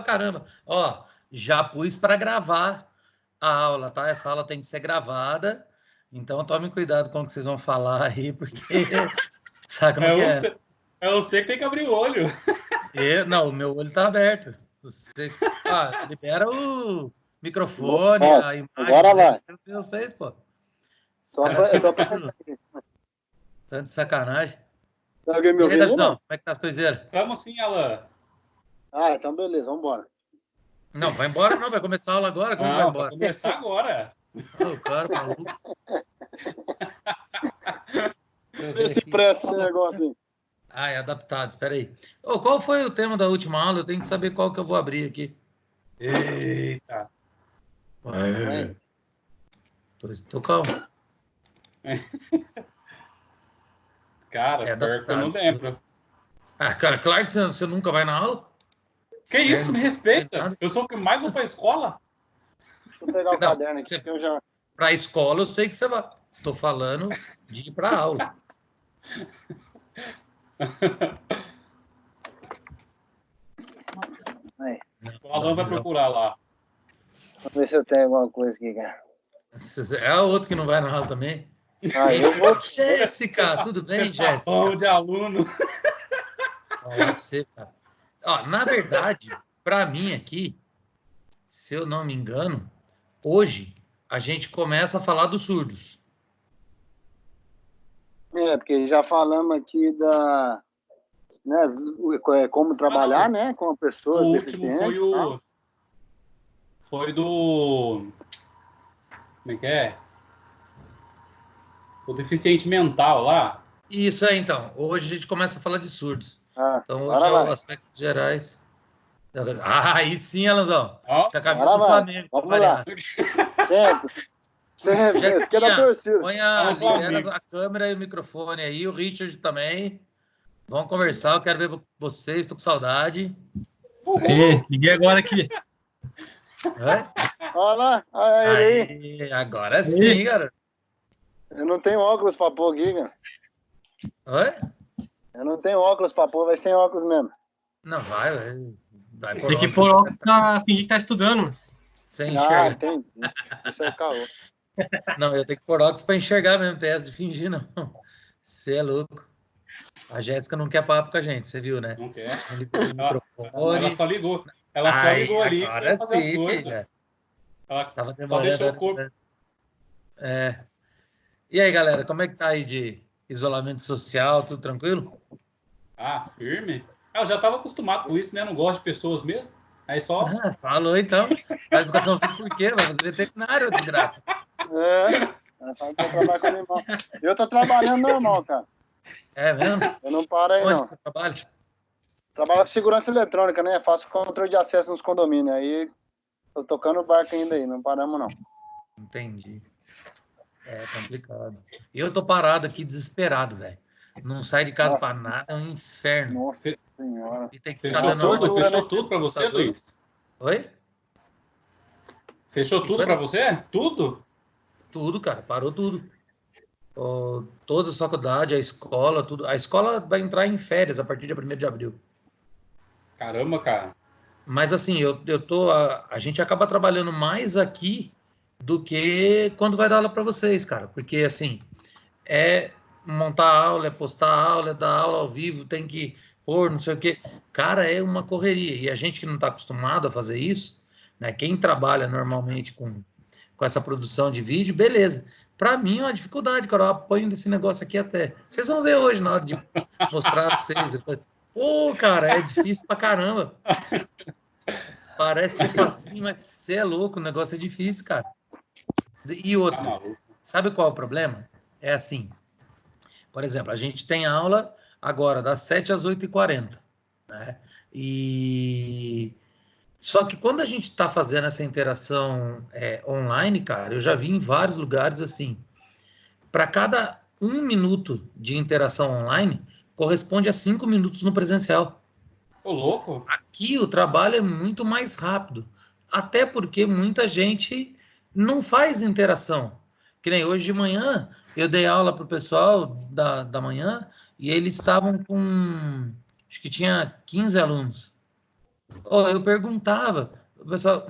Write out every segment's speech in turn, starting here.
caramba. Ó, já pus para gravar a aula, tá? Essa aula tem que ser gravada, então tomem cuidado com o que vocês vão falar aí, porque sabe como que é? É você que tem que abrir o olho. Não, o meu olho tá aberto. Libera o microfone, a imagem. Agora vai. Vocês, pô. Só pra... Tanto de sacanagem. Tá alguém me E aí, ouvindo? Davidão, como é que tá as coiseiras? Vamos sim, Alan. Então beleza, vamos embora. Não, vai embora não, vai começar a aula agora, como vai embora? Vai começar agora. Cara, maluco. Vê se presta esse negócio aí. É adaptado, espera aí. Qual foi o tema da última aula? Eu tenho que saber qual que eu vou abrir aqui. Eita. Tô calmo. Cara, pior que eu não lembro. Cara, claro que você nunca vai na aula. Que isso, me respeita. Eu sou o que mais vou pra escola. Deixa eu pegar o caderno aqui. Eu já... Pra escola eu sei que você vai. Tô falando de ir pra aula. O Alan vai procurar lá. Vamos ver se eu tenho alguma coisa aqui, cara. É outro que não vai na aula também. Eu vou... Jéssica, tudo bem, Jéssica? Tá de aluno. Olá pra você, cara. Na verdade, para mim aqui, se eu não me engano, hoje a gente começa a falar dos surdos. Porque já falamos aqui da... Né, como trabalhar, né, com uma pessoa o deficiente. Último foi do... Como é que é? O deficiente mental lá. Isso aí, então. Hoje a gente começa a falar de surdos. Então, hoje é o aspectos gerais. Aí sim, Alanzão. Tá cabelo do Flamengo. Vamos lá. Sempre. Esse que é da torcida. Libera a câmera e o microfone aí. O Richard também. Vamos conversar. Eu quero ver vocês. Tô com saudade. Liguei agora aqui. Olha lá. Ele aí. Agora sim, cara. Eu não tenho óculos pra pôr aqui, cara. Eu não tenho óculos pra pôr, vai sem óculos mesmo. Não, vai por tem que pôr óculos pra fingir que tá estudando. Sem enxergar. Entendi. Isso é o caô. Não, eu tenho que pôr óculos pra enxergar mesmo, tem essa de fingir, não. Você é louco. A Jéssica não quer papo com a gente, você viu, né? Não quer. Ela só ligou. Ela só ligou ali pra fazer as coisas. Ela só deixou o corpo. E aí, galera, como é que tá aí de isolamento social, tudo tranquilo? Firme. Eu já estava acostumado com isso, né? Não gosto de pessoas mesmo. Aí só... Falou, então. Faz educação física por quê? Vai fazer veterinário, de graça. Eu tô trabalhando normal, cara. É mesmo? Eu não paro aí, Onde não. você trabalha? Trabalho com segurança eletrônica, né? Faço controle de acesso nos condomínios. Aí, tô tocando o barco ainda aí, não paramos, não. Entendi. É complicado. Eu tô parado aqui, desesperado, velho. Não sai de casa pra nada, é um inferno. Nossa senhora. Fechou tudo pra você, Luiz? Oi? Fechou tudo pra você? Tudo? Tudo, cara. Parou tudo. Todas as faculdades, a escola, tudo. A escola vai entrar em férias a partir de 1º de abril. Caramba, cara. Mas assim, a gente acaba trabalhando mais aqui do que quando vai dar aula para vocês, cara. Porque assim, é montar aula, é postar aula, é dar aula ao vivo, tem que pôr, não sei o quê. Cara, é uma correria. E a gente que não está acostumado a fazer isso, né? Quem trabalha normalmente com essa produção de vídeo, beleza. Para mim é uma dificuldade, cara. Eu apanho desse negócio aqui até. Vocês vão ver hoje na hora de mostrar para vocês. Cara, é difícil pra caramba. Parece ser facinho, mas você é louco. O negócio é difícil, cara. E outra, sabe qual é o problema? É assim, por exemplo, a gente tem aula agora das 7 às 8h40, né? Só que quando a gente está fazendo essa interação online, cara, eu já vi em vários lugares assim, para cada 1 minuto de interação online, corresponde a 5 minutos no presencial. Ô, louco! Aqui o trabalho é muito mais rápido, até porque muita gente não faz interação. Que nem hoje de manhã, eu dei aula para o pessoal da manhã e eles estavam com, acho que tinha 15 alunos. Eu perguntava, o pessoal,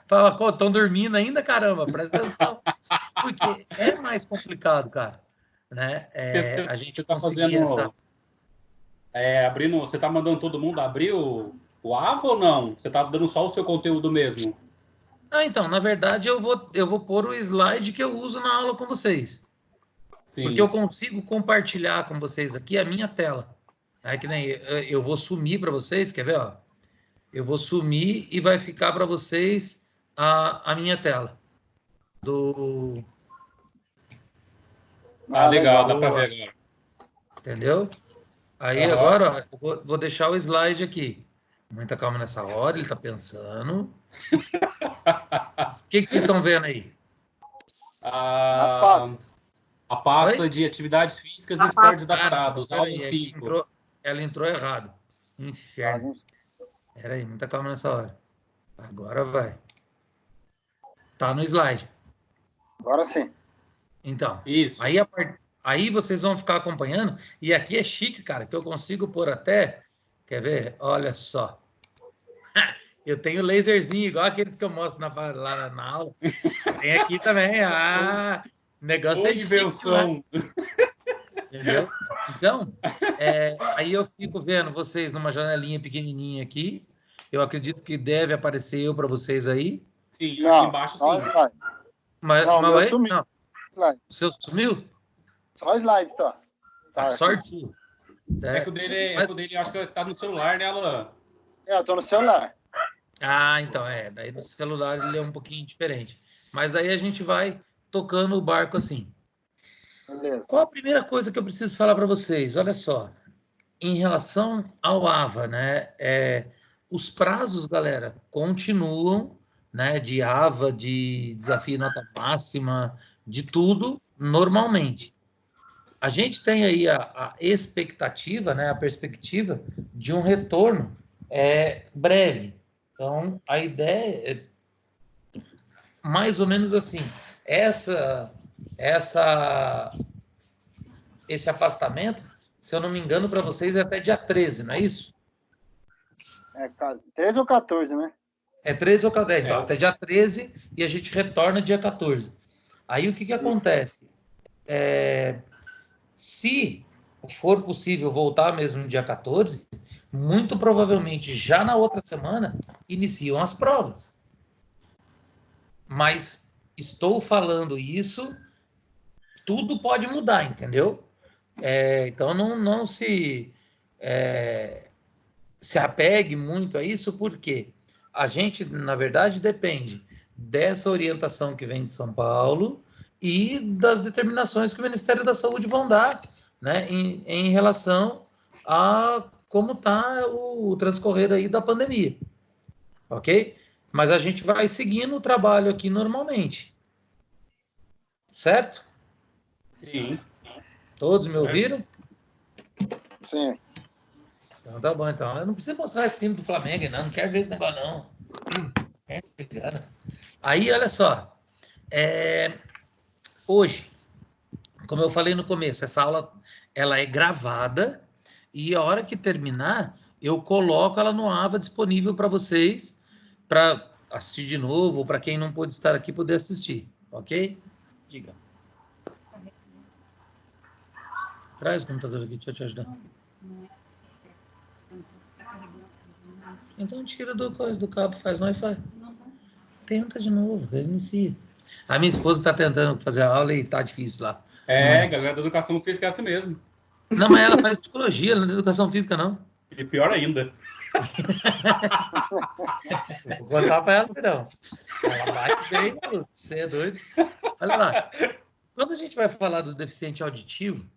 falava, pô, estão dormindo ainda, caramba, presta atenção. Porque é mais complicado, cara, né? A gente Você tá conseguir essa... fazendo, abrindo, você tá mandando todo mundo abrir o AVA ou não? Você tá dando só o seu conteúdo mesmo? Ah, então, na verdade, eu vou pôr o slide que eu uso na aula com vocês. Porque eu Sim. consigo compartilhar com vocês aqui a minha tela. É que nem eu vou sumir para vocês, quer ver? Ó? Eu vou sumir e vai ficar para vocês a minha tela. Legal, dá para ver agora. Entendeu? Aí agora, ó, eu vou deixar o slide aqui. Muita calma nessa hora, ele está pensando. O que vocês estão vendo aí? As pastas. A pasta Oi? de atividades físicas e esportes adaptados, Peraí, aula 5. ela entrou errado. Inferno. Peraí, muita calma nessa hora. Agora vai. Tá no slide. Agora sim. Então, Isso. aí vocês vão ficar acompanhando. E aqui é chique, cara, que eu consigo pôr até... Quer ver? Olha só. Eu tenho laserzinho, igual aqueles que eu mostro lá na aula. Tem aqui também. O negócio é chique, Invenção. né? Entendeu? Então, aí eu fico vendo vocês numa janelinha pequenininha aqui. Eu acredito que deve aparecer eu para vocês aí. Sim, Não, aqui embaixo só sim. slide. Mas Meu sumiu. não. Slide. O seu sumiu? Só slide, só. Tá, sorte sua. É que o dele, acho que tá no celular, né, Alan? Eu tô no celular. Então, daí no celular ele é um pouquinho diferente. Mas daí a gente vai tocando o barco assim. Beleza. Qual a primeira coisa que eu preciso falar para vocês? Olha só, em relação ao AVA, né? Os prazos, galera, continuam, né? De AVA, de desafio nota máxima, de tudo, normalmente. A gente tem aí a expectativa, né? A perspectiva de um retorno breve. Então, a ideia é mais ou menos assim. Esse afastamento, se eu não me engano, para vocês é até dia 13, não é isso? 13 ou 14, né? É 13 ou 14, então, até dia 13 e a gente retorna dia 14. Aí o que acontece? Se for possível voltar mesmo no dia 14, muito provavelmente já na outra semana iniciam as provas. Mas estou falando isso, tudo pode mudar, entendeu? Então não se apegue muito a isso, porque a gente, na verdade, depende dessa orientação que vem de São Paulo e das determinações que o Ministério da Saúde vão dar, né, em relação a como está o transcorrer aí da pandemia, ok? Mas a gente vai seguindo o trabalho aqui normalmente, certo? Sim. Todos me ouviram? Sim. Então tá bom, então. Eu não preciso mostrar esse time do Flamengo, não quero ver esse negócio, não. Aí, olha só. Hoje, como eu falei no começo, essa aula ela é gravada e a hora que terminar, eu coloco ela no AVA disponível para vocês, para assistir de novo, ou para quem não pôde estar aqui poder assistir, ok? Diga. Traz o computador aqui, deixa eu te ajudar. Então tira do cabo, faz no Wi-Fi. Tenta de novo, reinicia. A minha esposa está tentando fazer a aula e tá difícil lá. Galera da educação física é assim mesmo. Não, mas ela faz psicologia, ela não é educação física, não. E pior ainda. Vou contar para ela, não. Ela bate bem, você é doido. Olha lá. Quando a gente vai falar do deficiente auditivo,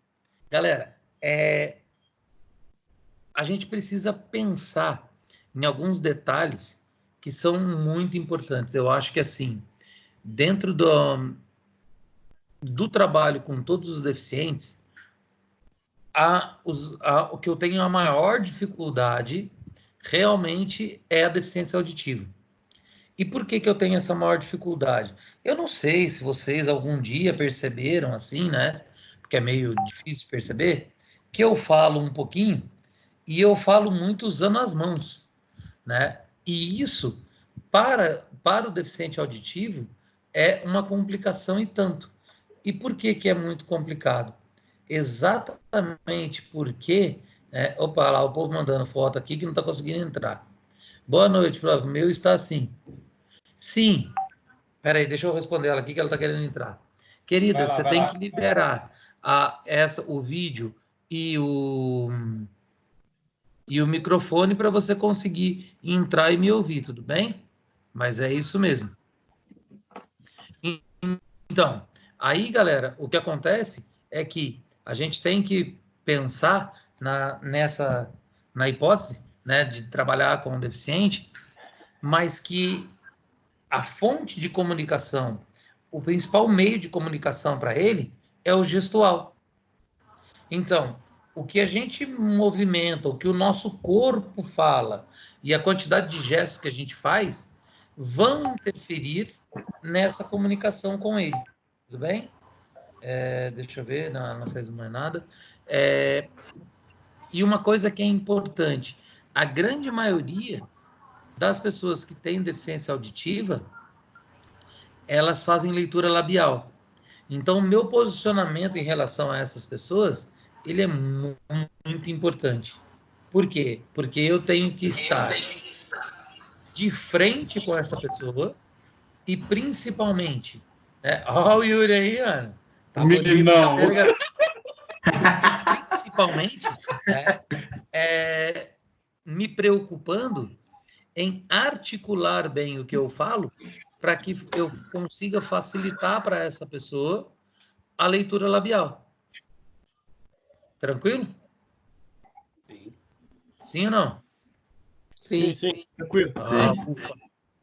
galera, a gente precisa pensar em alguns detalhes que são muito importantes. Eu acho que, assim, dentro do trabalho com todos os deficientes, o que eu tenho a maior dificuldade realmente é a deficiência auditiva. E por que eu tenho essa maior dificuldade? Eu não sei se vocês algum dia perceberam assim, né? Porque é meio difícil perceber, que eu falo um pouquinho e eu falo muito usando as mãos, né? E isso, para o deficiente auditivo, é uma complicação e tanto. E por que que é muito complicado? Exatamente porque... opa, lá, o povo mandando foto aqui que não está conseguindo entrar. Boa noite, Flávio. Meu está assim. Sim. Peraí, deixa eu responder ela aqui que ela está querendo entrar. Querida, você tem que liberar o vídeo e o microfone para você conseguir entrar e me ouvir, tudo bem? Mas é isso mesmo. Então, aí, galera, o que acontece é que a gente tem que pensar na hipótese, né, de trabalhar com o deficiente, mas que a fonte de comunicação, o principal meio de comunicação para ele é o gestual. Então, o que a gente movimenta, o que o nosso corpo fala e a quantidade de gestos que a gente faz vão interferir nessa comunicação com ele. Tudo bem? Deixa eu ver, não fez mais nada. E uma coisa que é importante, a grande maioria das pessoas que têm deficiência auditiva, elas fazem leitura labial. Então, o meu posicionamento em relação a essas pessoas, ele é muito importante. Por quê? Porque eu tenho que estar de frente com essa pessoa e, principalmente... Olha o Yuri aí, Ana. Tá bonito. Não. Principalmente, me preocupando em articular bem o que eu falo para que eu consiga facilitar para essa pessoa a leitura labial. Tranquilo? Sim. Sim ou não? Sim, tranquilo. Ufa,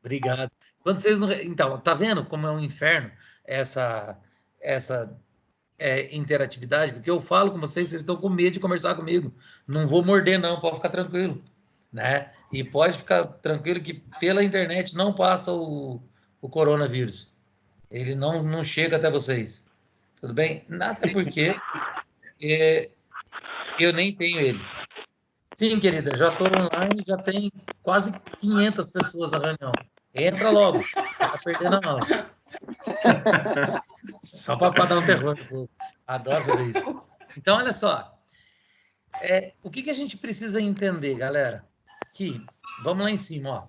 obrigado. Quando vocês não... Então, tá vendo como é um inferno essa interatividade? Porque eu falo com vocês estão com medo de conversar comigo. Não vou morder, não, pode ficar tranquilo. Né? E pode ficar tranquilo que pela internet não passa o coronavírus. Ele não chega até vocês. Tudo bem? Nada porque eu nem tenho ele. Sim, querida, já estou online, já tem quase 500 pessoas na reunião. Entra logo, está perdendo a aula. Só para dar um terror. Adoro fazer isso. Então, olha só. O que a gente precisa entender, galera? Que, vamos lá em cima, ó.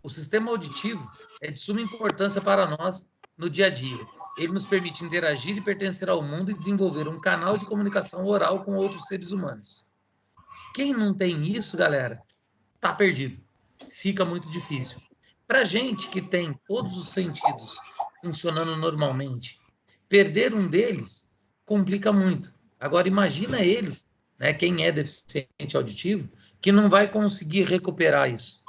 O sistema auditivo é de suma importância para nós no dia a dia. Ele nos permite interagir e pertencer ao mundo e desenvolver um canal de comunicação oral com outros seres humanos. Quem não tem isso, galera, tá perdido. Fica muito difícil. Para gente que tem todos os sentidos funcionando normalmente, perder um deles complica muito. Agora, imagina eles, né, quem é deficiente auditivo, que não vai conseguir recuperar isso.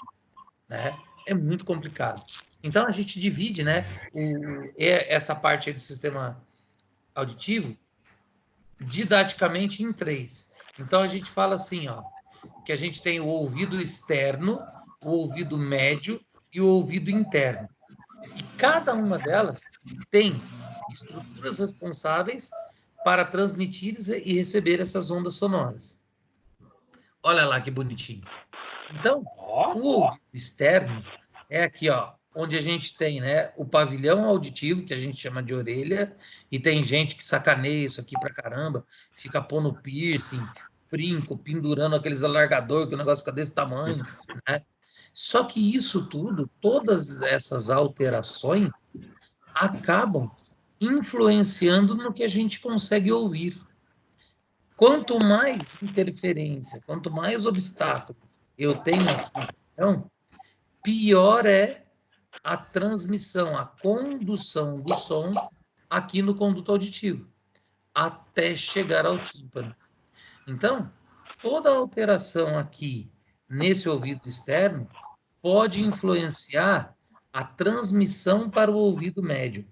Né? É muito complicado. Então, a gente divide, né, essa parte aí do sistema auditivo didaticamente em 3. Então, a gente fala assim, ó, que a gente tem o ouvido externo, o ouvido médio e o ouvido interno. E cada uma delas tem estruturas responsáveis para transmitir e receber essas ondas sonoras. Olha lá que bonitinho. Então, o ouvido externo é aqui, ó, onde a gente tem, né, o pavilhão auditivo, que a gente chama de orelha, e tem gente que sacaneia isso aqui pra caramba, fica pondo piercing, brinco, pendurando aqueles alargador, que o negócio fica desse tamanho, né? Só que isso tudo, todas essas alterações, acabam influenciando no que a gente consegue ouvir. Quanto mais interferência, quanto mais obstáculo eu tenho aqui, então, pior é a transmissão, a condução do som aqui no conduto auditivo, até chegar ao tímpano. Então, toda alteração aqui nesse ouvido externo pode influenciar a transmissão para o ouvido médio.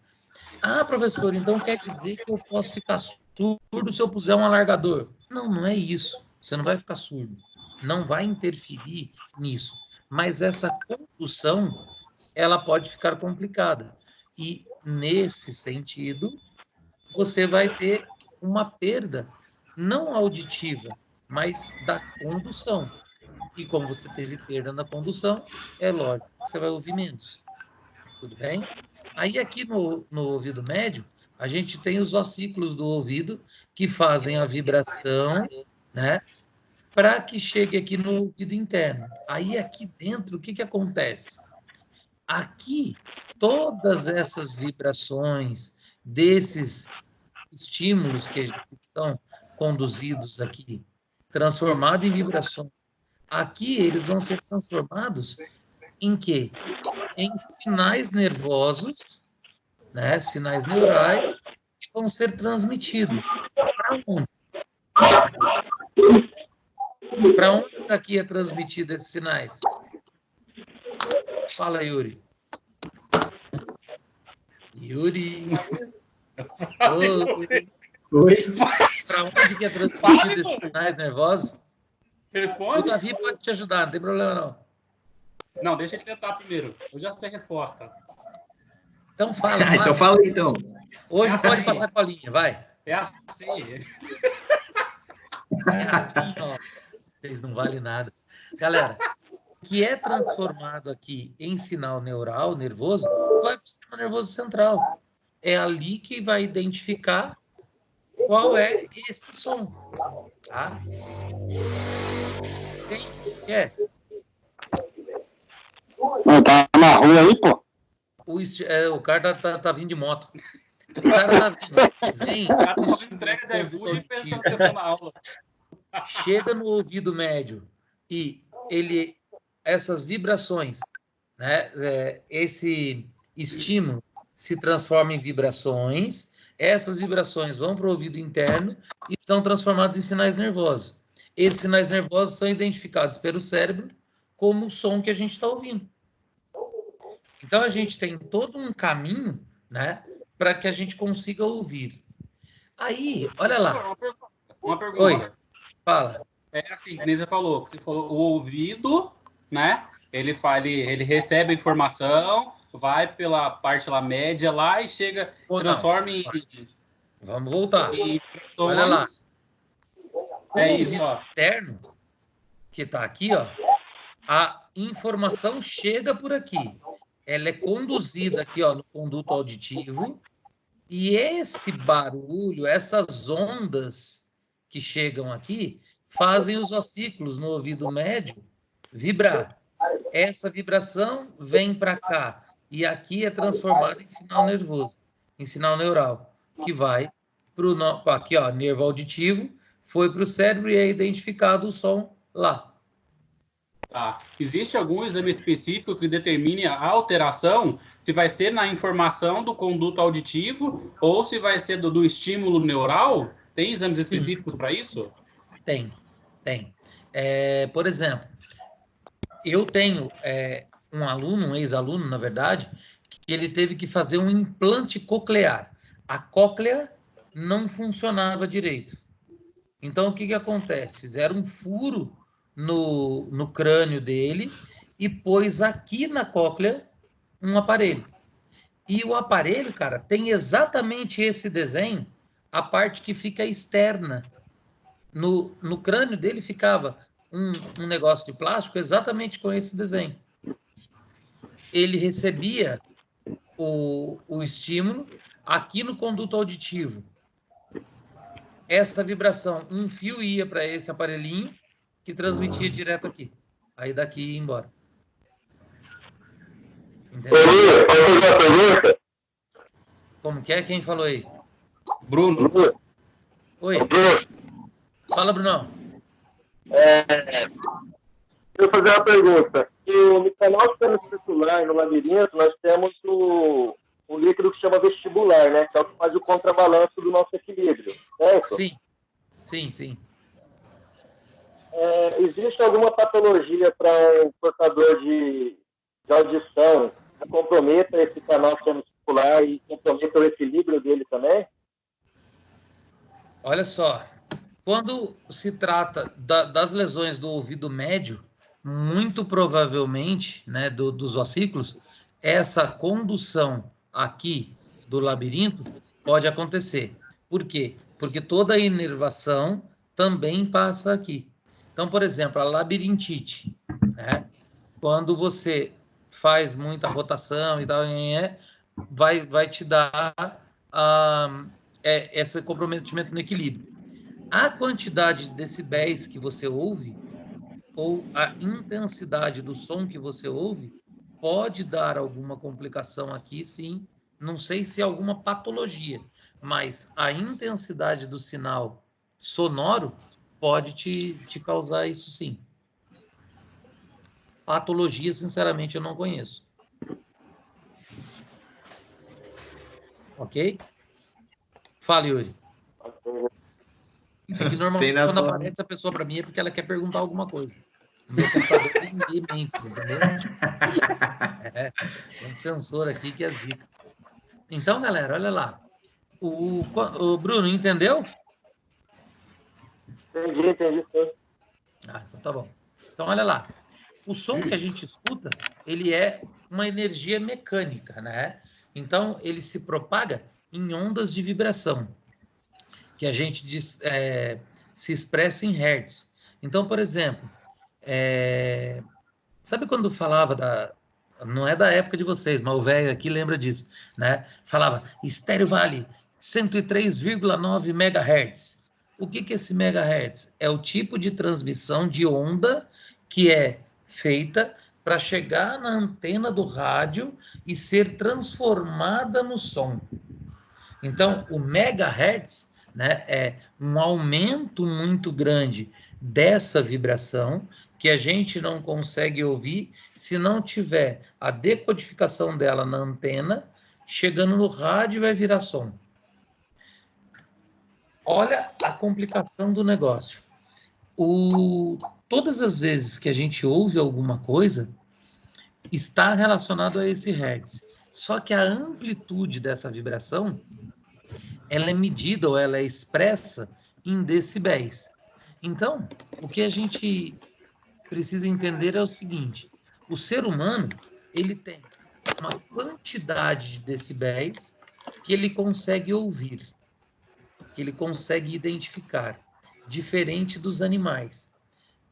Ah, professor, então quer dizer que eu posso ficar surdo se eu puser um alargador? Não, não é isso. Você não vai ficar surdo. Não vai interferir nisso. Mas essa condução, ela pode ficar complicada. E, nesse sentido, você vai ter uma perda não auditiva, mas da condução. E como você teve perda na condução, é lógico que você vai ouvir menos. Tudo bem? Aí aqui no ouvido médio, a gente tem os ossículos do ouvido que fazem a vibração, né? Para que chegue aqui no ouvido interno. Aí aqui dentro, o que acontece? Aqui, todas essas vibrações desses estímulos que são conduzidos aqui, transformados em vibrações, aqui eles vão ser transformados em quê? Em sinais nervosos, né? Sinais neurais, que vão ser transmitidos. Para onde? Para onde aqui é transmitido esses sinais? Fala, Yuri. Yuri. Oi. Para onde que é transmitido esses sinais nervosos? Responde. O Davi pode te ajudar, não tem problema não. Não, deixa ele tentar primeiro. Eu já sei a resposta. Então fala. Então fala aí, então. Hoje pode passar com a linha, vai. É assim. É assim, ó. Vocês não valem nada. Galera, o que é transformado aqui em sinal neural, nervoso, vai para o sistema nervoso central. É ali que vai identificar qual é esse som. Tá? Quem é? Não, tá na rua aí, pô. O cara tá vindo de moto. O cara tá vindo. Vem. O cara tá fazendo entrega de iFood e prestando atenção na aula. Chega no ouvido médio e essas vibrações, né, esse estímulo se transforma em vibrações, essas vibrações vão para o ouvido interno e são transformadas em sinais nervosos. Esses sinais nervosos são identificados pelo cérebro como o som que a gente está ouvindo. Então, a gente tem todo um caminho, né, para que a gente consiga ouvir. Aí, olha lá. Uma pergunta. Oi, fala. É assim, que nem você falou o ouvido, né? Ele recebe a informação, vai pela parte lá média lá e chega, transforma em... Vamos voltar. Em olha lá. É isso, ó. Externo, que está aqui, ó, a informação chega por aqui. Ela é conduzida aqui, ó, no conduto auditivo, e esse barulho, essas ondas que chegam aqui, fazem os ossículos no ouvido médio vibrar. Essa vibração vem para cá, e aqui é transformada em sinal nervoso, em sinal neural, que vai para o aqui, ó, nervo auditivo, foi para o cérebro e é identificado o som lá. Tá. Existe algum exame específico que determine a alteração, se vai ser na informação do conduto auditivo ou se vai ser do estímulo neural? Tem exames específicos para isso? Tem. Por exemplo, eu tenho um aluno, um ex-aluno, na verdade, que ele teve que fazer um implante coclear. A cóclea não funcionava direito. Então, o que acontece? Fizeram um furo no crânio dele e pôs aqui na cóclea um aparelho. E o aparelho, cara, tem exatamente esse desenho, a parte que fica externa. No crânio dele ficava um negócio de plástico exatamente com esse desenho. Ele recebia o estímulo aqui no conduto auditivo. Essa vibração, um fio ia para esse aparelhinho que transmitia direto aqui. Aí daqui ia embora. Entendeu? Como que é? Quem falou aí? Bruno. Oi. Fala, Brunão. Deixa eu fazer uma pergunta. No canal semicircular, no labirinto, nós temos o líquido que chama vestibular, né? Que é o que faz o contrabalanço do nosso equilíbrio, certo? Sim. Existe alguma patologia para um portador de audição que comprometa esse canal semicircular e comprometa o equilíbrio dele também? Olha só, quando se trata das lesões do ouvido médio, muito provavelmente, né, dos ossículos, essa condução aqui do labirinto pode acontecer. Por quê? Porque toda a inervação também passa aqui. Então, por exemplo, a labirintite, né? Quando você faz muita rotação e tal, vai te dar esse comprometimento no equilíbrio. A quantidade de decibéis que você ouve ou a intensidade do som que você ouve pode dar alguma complicação aqui, sim. Não sei se é alguma patologia, mas a intensidade do sinal sonoro pode te causar isso, sim. Patologia, sinceramente, eu não conheço. Ok? Fala, Yuri. É que normalmente quando aparece a pessoa para mim é porque ela quer perguntar alguma coisa. O meu computador tem Memphis, entendeu? Tem um sensor aqui que é zica. Então, galera, olha lá. O Bruno, entendeu? Entendi. Então tá bom. Então, olha lá. O som que a gente escuta, ele é uma energia mecânica, né? Então, ele se propaga em ondas de vibração, que a gente diz, se expressa em hertz. Então, por exemplo, sabe quando falava não é da época de vocês, mas o velho aqui lembra disso, né? Falava estéreo vale 103,9 MHz. O que é esse megahertz? É o tipo de transmissão de onda que é feita para chegar na antena do rádio e ser transformada no som. Então, o megahertz, né, é um aumento muito grande dessa vibração que a gente não consegue ouvir se não tiver a decodificação dela na antena, chegando no rádio vai virar som. Olha a complicação do negócio. Todas as vezes que a gente ouve alguma coisa, está relacionado a esse hertz. Só que a amplitude dessa vibração, ela é medida ou ela é expressa em decibéis. Então, o que a gente precisa entender é o seguinte: o ser humano, ele tem uma quantidade de decibéis que ele consegue ouvir, que ele consegue identificar, diferente dos animais.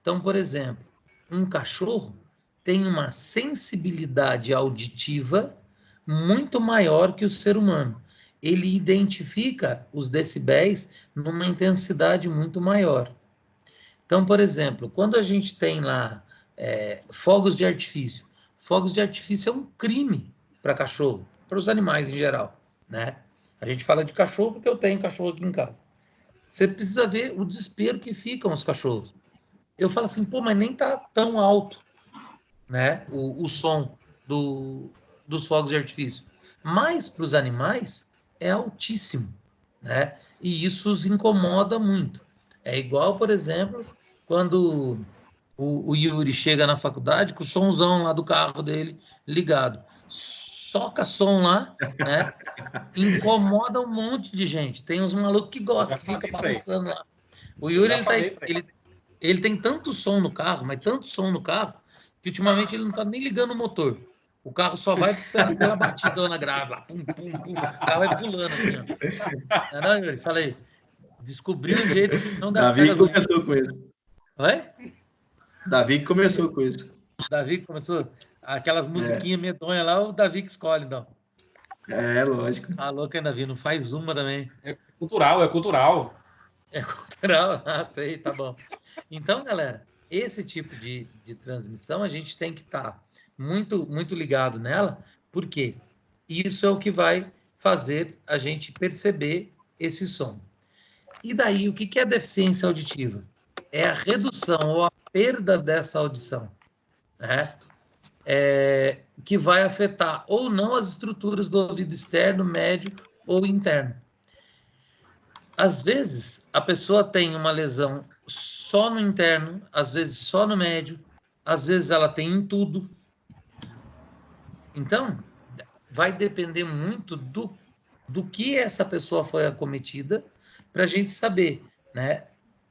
Então, por exemplo, um cachorro tem uma sensibilidade auditiva muito maior que o ser humano. Ele identifica os decibéis numa intensidade muito maior. Então, por exemplo, quando a gente tem lá fogos de artifício é um crime para cachorro, para os animais em geral, né? A gente fala de cachorro porque eu tenho cachorro aqui em casa. Você precisa ver o desespero que ficam os cachorros. Eu falo assim, pô, mas nem tá tão alto, né? O som dos fogos de artifício. Mas para os animais é altíssimo, né? E isso os incomoda muito. É igual, por exemplo, quando o Yuri chega na faculdade com o somzão lá do carro dele ligado. Soca som lá, né? Incomoda um monte de gente. Tem uns malucos que gostam, que fica balançando lá. O Yuri, ele tem tanto som no carro, mas tanto som no carro, que ultimamente ele não tá nem ligando o motor. O carro só vai pela batidona grave lá. Pum, pum, pum. O carro vai pulando assim, ó. Não, Yuri? Falei. Descobriu um jeito de não gastar Davi começou com isso. Oi? Davi começou com isso. Davi começou? Aquelas musiquinhas medonhas lá, o Davi que escolhe, então. É, lógico. Tá louco, hein, Davi? Não faz uma também. É cultural. É cultural. Ah, sei, tá bom. Então, galera, esse tipo de transmissão, a gente tem que estar muito, muito ligado nela, porque isso é o que vai fazer a gente perceber esse som. E daí, o que é deficiência auditiva? É a redução ou a perda dessa audição, né? Que vai afetar ou não as estruturas do ouvido externo, médio ou interno. Às vezes, a pessoa tem uma lesão só no interno, às vezes só no médio, às vezes ela tem em tudo. Então, vai depender muito do que essa pessoa foi acometida para a gente saber, né?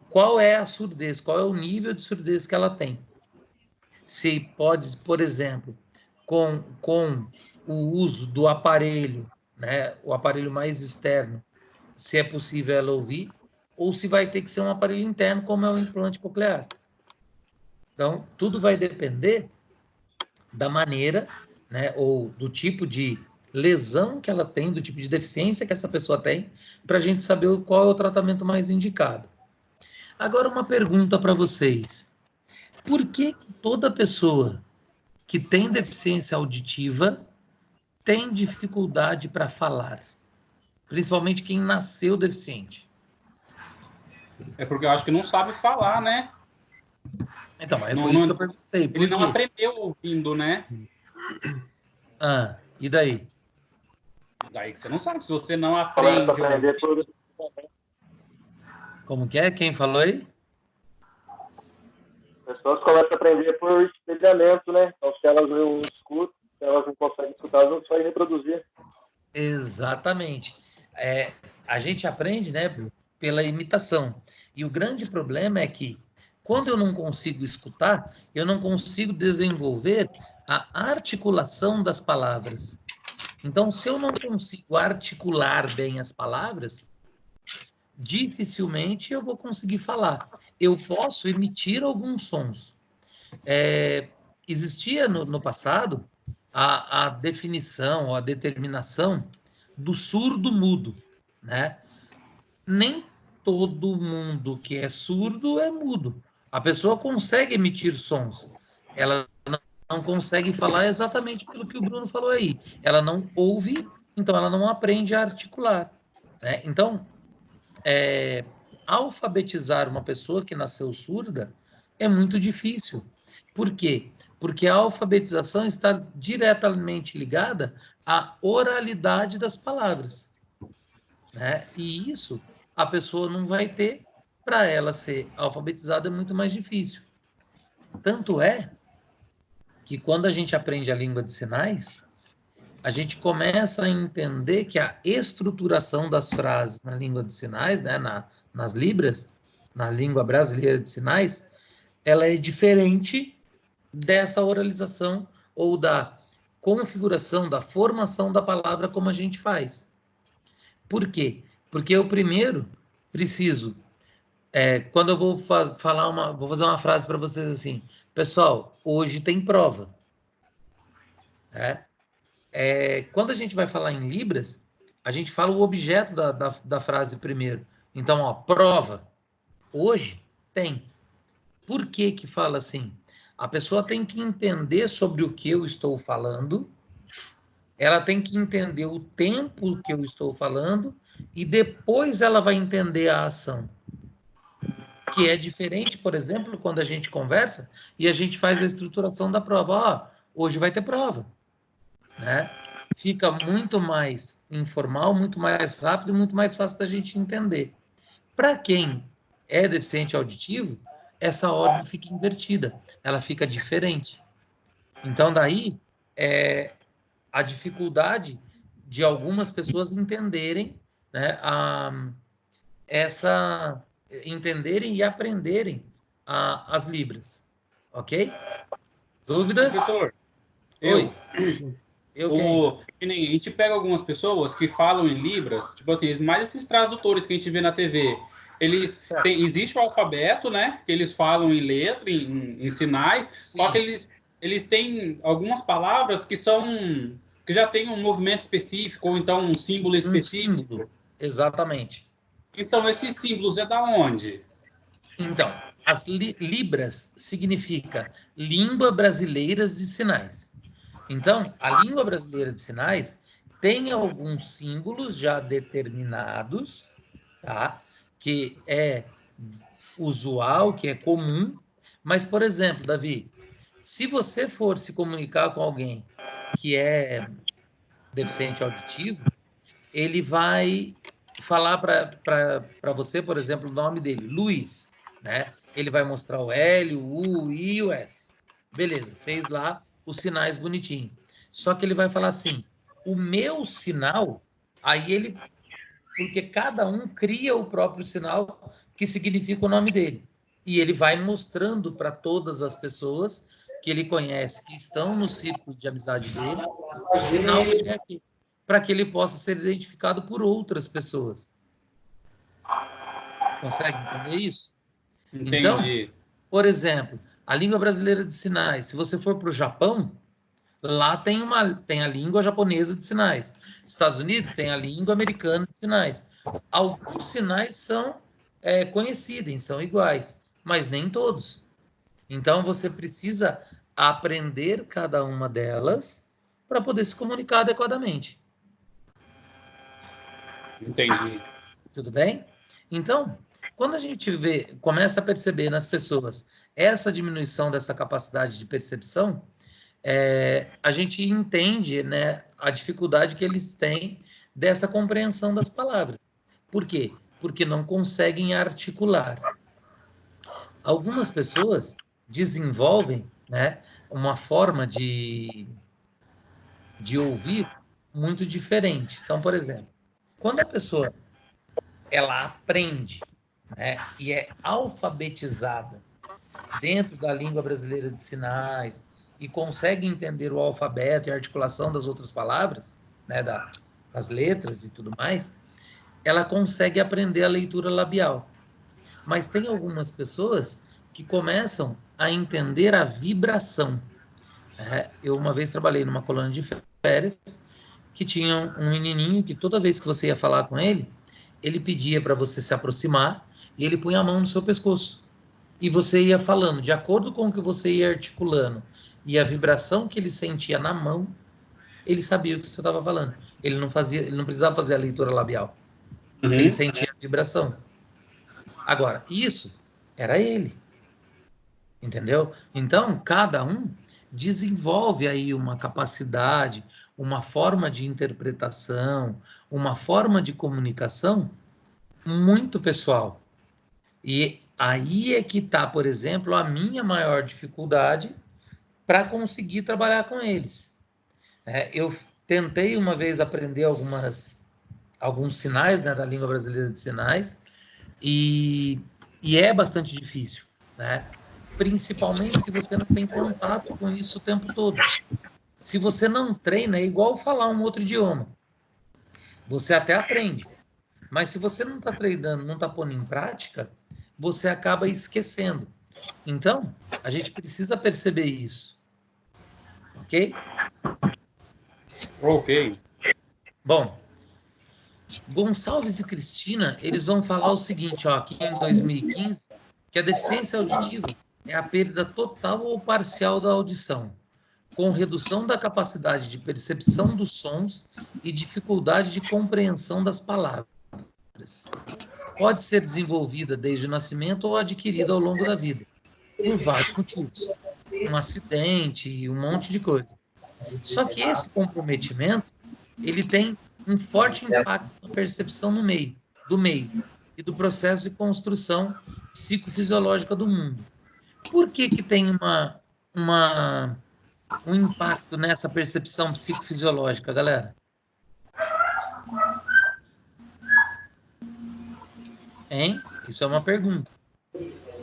Qual é a surdez, qual é o nível de surdez que ela tem. Se pode, por exemplo, com o uso do aparelho, né? O aparelho mais externo, se é possível ela ouvir, ou se vai ter que ser um aparelho interno, como é o implante coclear. Então, tudo vai depender da maneira, né, ou do tipo de lesão que ela tem, do tipo de deficiência que essa pessoa tem, para a gente saber qual é o tratamento mais indicado. Agora, uma pergunta para vocês. Por que toda pessoa que tem deficiência auditiva tem dificuldade para falar? Principalmente quem nasceu deficiente. É porque eu acho que não sabe falar, né? Então, mas foi isso que eu perguntei. Por Ele não quê? aprendeu ouvindo, né? Ah, e daí? Daí que você não sabe. Se você não Começa a aprende aprender por... Como que é? Quem falou aí? As pessoas começam a aprender por espelhamento, né? Então, se elas não escutam, se elas não conseguem escutar, elas não conseguem reproduzir. Exatamente. A gente aprende, né, pela imitação. E o grande problema é que, quando eu não consigo escutar, eu não consigo desenvolver a articulação das palavras. Então, se eu não consigo articular bem as palavras, dificilmente eu vou conseguir falar. Eu posso emitir alguns sons. Existia no passado a definição ou a determinação do surdo-mudo, né? Nem todo mundo que é surdo é mudo. A pessoa consegue emitir sons. Ela não consegue falar exatamente pelo que o Bruno falou aí. Ela não ouve, então ela não aprende a articular, né? Então, alfabetizar uma pessoa que nasceu surda é muito difícil. Por quê? Porque a alfabetização está diretamente ligada à oralidade das palavras, né? E isso a pessoa não vai ter. Para ela ser alfabetizada é muito mais difícil. Tanto é que quando a gente aprende a língua de sinais, a gente começa a entender que a estruturação das frases na língua de sinais, né, nas libras, na língua brasileira de sinais, ela é diferente dessa oralização ou da configuração, da formação da palavra como a gente faz. Por quê? Porque eu primeiro preciso, quando eu vou vou fazer uma frase para vocês assim, pessoal, hoje tem prova, né? Quando a gente vai falar em libras, a gente fala o objeto da frase primeiro. Então, ó, prova. Hoje tem. Por que que fala assim? A pessoa tem que entender sobre o que eu estou falando, ela tem que entender o tempo que eu estou falando e depois ela vai entender a ação. Que é diferente, por exemplo, quando a gente conversa e a gente faz a estruturação da prova. Ó, hoje vai ter prova, né? Fica muito mais informal, muito mais rápido e muito mais fácil da gente entender. Para quem é deficiente auditivo, essa ordem fica invertida, ela fica diferente. Então, daí, a dificuldade de algumas pessoas entenderem, né, entenderem e aprenderem as libras. Ok? Dúvidas? Professor, Oi. Que nem a gente pega algumas pessoas que falam em libras, tipo assim, mais esses tradutores que a gente vê na TV, existe o alfabeto, né, que eles falam em letra, em sinais, sim. Só que eles têm algumas palavras que já tem um movimento específico, ou então um símbolo específico. Símbolo. Exatamente. Então, esses símbolos é da onde? Então, as libras significa Língua Brasileira de Sinais. Então, a língua brasileira de sinais tem alguns símbolos já determinados, tá? Que é usual, que é comum. Mas, por exemplo, Davi, se você for se comunicar com alguém que é deficiente auditivo, ele vai falar para você, por exemplo, o nome dele, Luiz, né? Ele vai mostrar o L, o U, o I e o S. Beleza, fez lá os sinais bonitinho. Só que ele vai falar assim, o meu sinal, porque cada um cria o próprio sinal que significa o nome dele. E ele vai mostrando para todas as pessoas que ele conhece, que estão no círculo de amizade dele, o sinal que é aqui, para que ele possa ser identificado por outras pessoas. Consegue entender isso? Entendi. Então, por exemplo, a língua brasileira de sinais, se você for para o Japão, lá tem a língua japonesa de sinais. Estados Unidos tem a língua americana de sinais. Alguns sinais são conhecidos, são iguais, mas nem todos. Então, você precisa aprender cada uma delas para poder se comunicar adequadamente. Entendi. Tudo bem? Então, quando a gente começa a perceber nas pessoas essa diminuição dessa capacidade de percepção, a gente entende, né, a dificuldade que eles têm dessa compreensão das palavras. Por quê? Porque não conseguem articular. Algumas pessoas desenvolvem, né, uma forma de ouvir muito diferente. Então, por exemplo, quando a pessoa ela aprende, né, e é alfabetizada dentro da língua brasileira de sinais e consegue entender o alfabeto e a articulação das outras palavras, né, das letras e tudo mais, ela consegue aprender a leitura labial. Mas tem algumas pessoas que começam a entender a vibração. Eu uma vez trabalhei numa colônia de férias que tinha um menininho que toda vez que você ia falar com ele, ele pedia para você se aproximar e ele punha a mão no seu pescoço. E você ia falando, de acordo com o que você ia articulando e a vibração que ele sentia na mão, ele sabia o que você estava falando. Ele não precisava fazer a leitura labial. Uhum. Ele sentia a vibração. Agora, isso era ele. Entendeu? Então, cada um desenvolve aí uma capacidade, uma forma de interpretação, uma forma de comunicação muito pessoal. E aí é que está, por exemplo, a minha maior dificuldade para conseguir trabalhar com eles. Eu tentei uma vez aprender alguns sinais, né, da língua brasileira de sinais e é bastante difícil, né? Principalmente se você não tem contato com isso o tempo todo. Se você não treina, é igual falar um outro idioma. Você até aprende, mas se você não está treinando, não está pondo em prática, você acaba esquecendo. Então, a gente precisa perceber isso. Ok? Ok. Bom, Gonçalves e Cristina, eles vão falar o seguinte, ó, aqui em 2015, que a deficiência auditiva é a perda total ou parcial da audição, com redução da capacidade de percepção dos sons e dificuldade de compreensão das palavras. Pode ser desenvolvida desde o nascimento ou adquirida ao longo da vida, por vários motivos. Um acidente, um monte de coisa. Só que esse comprometimento, ele tem um forte impacto na percepção do meio e do processo de construção psicofisiológica do mundo. Por que tem um impacto nessa percepção psicofisiológica, galera? Hein? Isso é uma pergunta.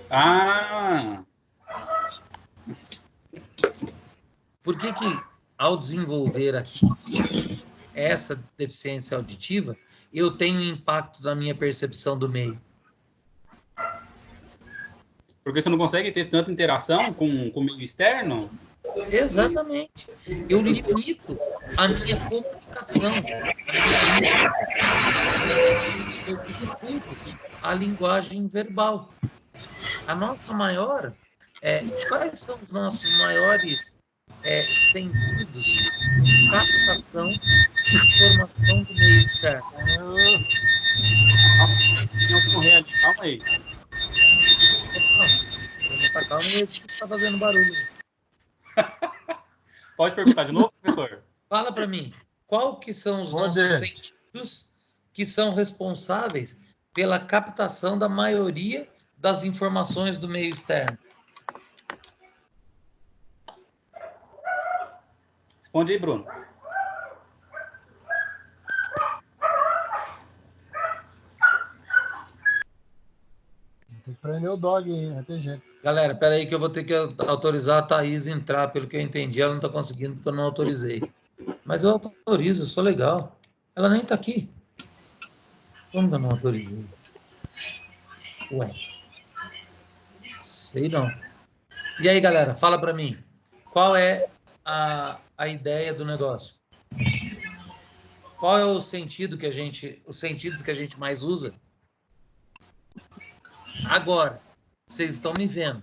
Ah! Por que ao desenvolver aqui essa deficiência auditiva, eu tenho impacto na minha percepção do meio? Porque você não consegue ter tanta interação com o meio externo? Exatamente. Eu limito a minha comunicação. Eu dificulto a linguagem verbal. A nossa maior... quais são os nossos maiores sentidos de captação de informação do meio externo? Calma aí. Calma aí, que está fazendo barulho. Pode perguntar de novo, professor? Fala para mim, qual que são os nossos sentidos que são responsáveis pela captação da maioria das informações do meio externo? Responde aí, Bruno. Tem que prender o dog aí, não tem jeito. Galera, espera aí que eu vou ter que autorizar a Thaís a entrar, pelo que eu entendi, ela não está conseguindo porque eu não autorizei. Mas eu autorizo, eu sou legal. Ela nem está aqui. Como que eu não autorizei? Ué. Sei não. E aí, galera, fala para mim. Qual é a ideia do negócio? Qual é o sentido que os sentidos que a gente mais usa? Agora, vocês estão me vendo.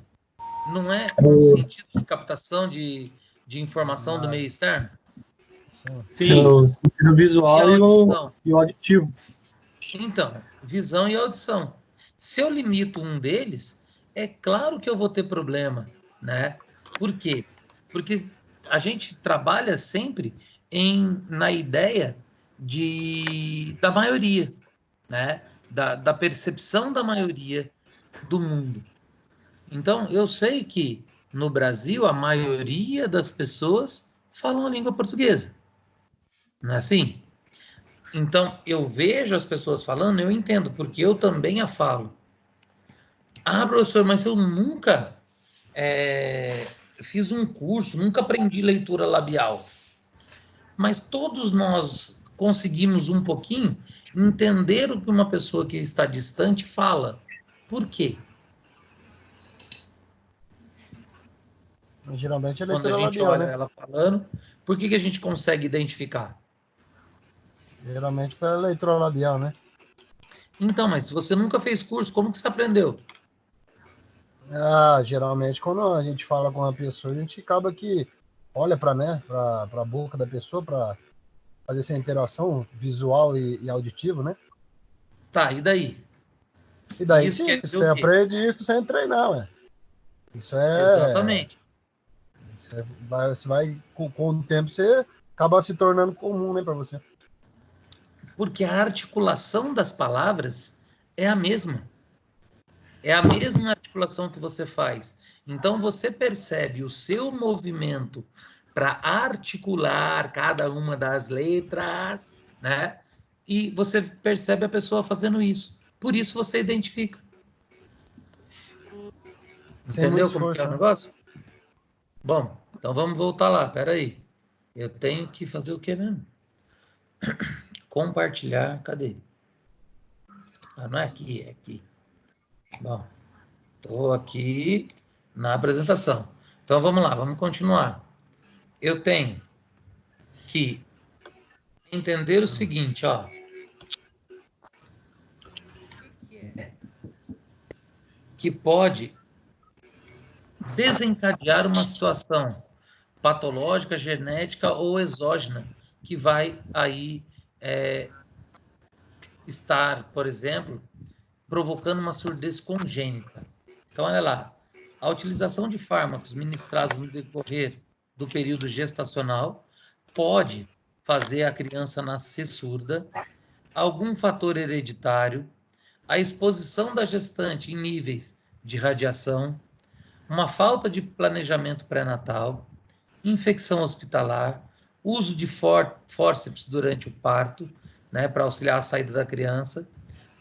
Não é um sentido de captação de informação do meio externo? Sim. O sentido visual e o auditivo. Então, visão e audição. Se eu limito um deles, é claro que eu vou ter problema, né? Por quê? Porque a gente trabalha sempre na ideia da maioria, né? Da percepção da maioria do mundo. Então, eu sei que no Brasil a maioria das pessoas falam a língua portuguesa. Não é assim? Então, eu vejo as pessoas falando, eu entendo, porque eu também a falo. Ah, professor, mas eu nunca fiz um curso, nunca aprendi leitura labial. Mas todos nós conseguimos um pouquinho entender o que uma pessoa que está distante fala. Por quê? Geralmente é Quando a leitura gente labial, olha né? ela falando, por que a gente consegue identificar? Geralmente pela leitura labial, né? Então, mas se você nunca fez curso, como que você aprendeu? Geralmente quando a gente fala com uma pessoa, a gente acaba que olha para, né, para a boca da pessoa para fazer essa interação visual e auditiva, né? Tá, e daí? E daí Isso quer dizer você o quê? aprende isso sem treinar, ué. Isso é. Exatamente. Você vai com o tempo, você acaba se tornando comum, né, para você. Porque a articulação das palavras é a mesma. É a mesma articulação que você faz. Então, você percebe o seu movimento para articular cada uma das letras, né? E você percebe a pessoa fazendo isso. Por isso você identifica. Sem Entendeu muito como que é esforço, o né? negócio? Bom, então vamos voltar lá. Peraí. Eu tenho que fazer o quê mesmo? Compartilhar. Cadê? Não é aqui, é aqui. Bom, estou aqui na apresentação. Então vamos lá, vamos continuar. Eu tenho que entender o seguinte, ó. Que pode desencadear uma situação patológica, genética ou exógena que vai aí estar, por exemplo, provocando uma surdez congênita. Então, olha lá, a utilização de fármacos ministrados no decorrer do período gestacional pode fazer a criança nascer surda, algum fator hereditário, a exposição da gestante em níveis de radiação, uma falta de planejamento pré-natal, infecção hospitalar, uso de fórceps durante o parto, né, para auxiliar a saída da criança,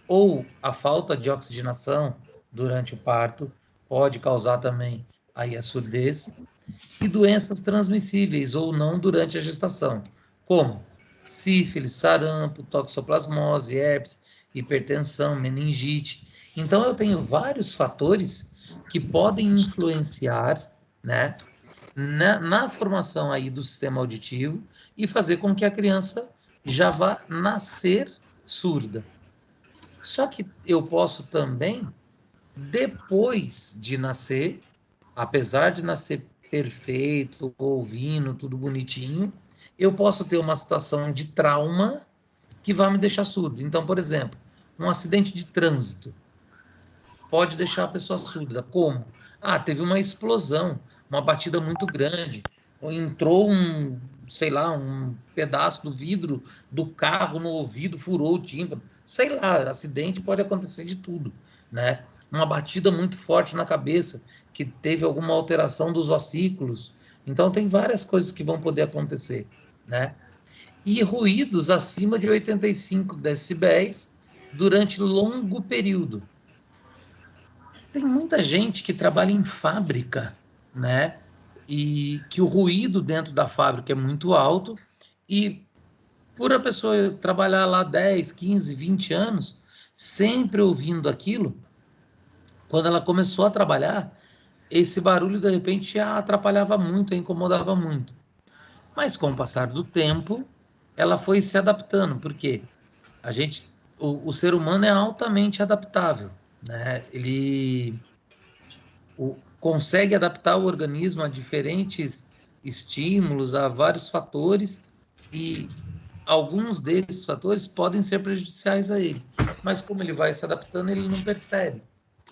ou a falta de oxigenação durante o parto pode causar também aí a surdez, e doenças transmissíveis ou não durante a gestação, como sífilis, sarampo, toxoplasmose, herpes, hipertensão, meningite. Então eu tenho vários fatores que podem influenciar, né, na formação aí do sistema auditivo e fazer com que a criança já vá nascer surda. Só que eu posso também, depois de nascer, apesar de nascer perfeito, ouvindo, tudo bonitinho, eu posso ter uma situação de trauma que vai me deixar surdo. Então, por exemplo, um acidente de trânsito pode deixar a pessoa surda. Como? Teve uma explosão, uma batida muito grande, ou entrou sei lá, um pedaço do vidro do carro no ouvido, furou o tímpano. Sei lá, acidente pode acontecer de tudo, né? Uma batida muito forte na cabeça, que teve alguma alteração dos ossículos. Então, tem várias coisas que vão poder acontecer, né? E ruídos acima de 85 decibéis durante longo período. Tem muita gente que trabalha em fábrica, né? E que o ruído dentro da fábrica é muito alto e por a pessoa trabalhar lá 10, 15, 20 anos, sempre ouvindo aquilo, quando ela começou a trabalhar, esse barulho, de repente, a atrapalhava muito, a incomodava muito. Mas, com o passar do tempo, ela foi se adaptando, porque o ser humano é altamente adaptável, né? Ele consegue adaptar o organismo a diferentes estímulos, a vários fatores, e alguns desses fatores podem ser prejudiciais a ele. Mas como ele vai se adaptando, ele não percebe.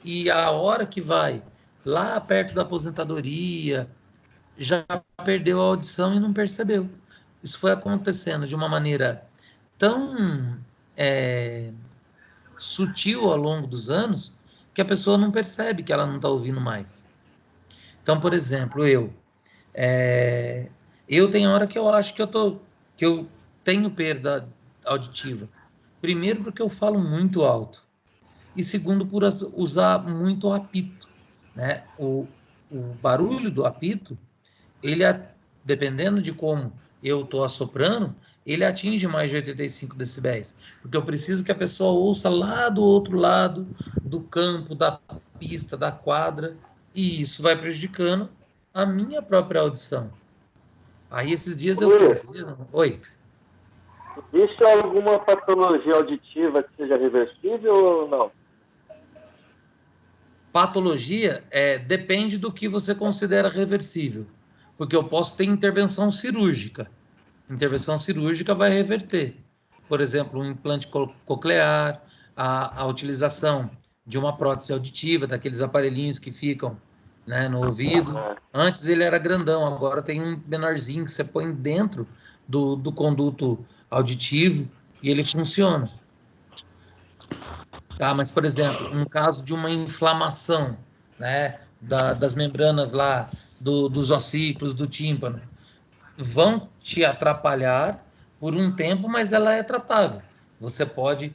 E a hora que vai lá perto da aposentadoria, já perdeu a audição e não percebeu. Isso foi acontecendo de uma maneira tão sutil ao longo dos anos que a pessoa não percebe que ela não está ouvindo mais. Então, por exemplo, eu tenho hora que eu acho que eu tenho perda auditiva. Primeiro, porque eu falo muito alto. E segundo, por usar muito o apito, né? O barulho do apito, ele, dependendo de como eu estou assoprando, ele atinge mais de 85 decibéis. Porque eu preciso que a pessoa ouça lá do outro lado do campo, da pista, da quadra, e isso vai prejudicando a minha própria audição. Aí esses dias eu fiz. Oi. Existe alguma patologia auditiva que seja reversível ou não? Patologia depende do que você considera reversível. Porque eu posso ter intervenção cirúrgica. Intervenção cirúrgica vai reverter. Por exemplo, um implante coclear, a utilização de uma prótese auditiva, daqueles aparelhinhos que ficam, né, no ouvido. Antes ele era grandão, agora tem um menorzinho que você põe dentro do conduto auditivo e ele funciona. Tá, mas, por exemplo, um caso de uma inflamação, né, das membranas lá, dos ossículos, do tímpano, vão te atrapalhar por um tempo, mas ela é tratável. Você pode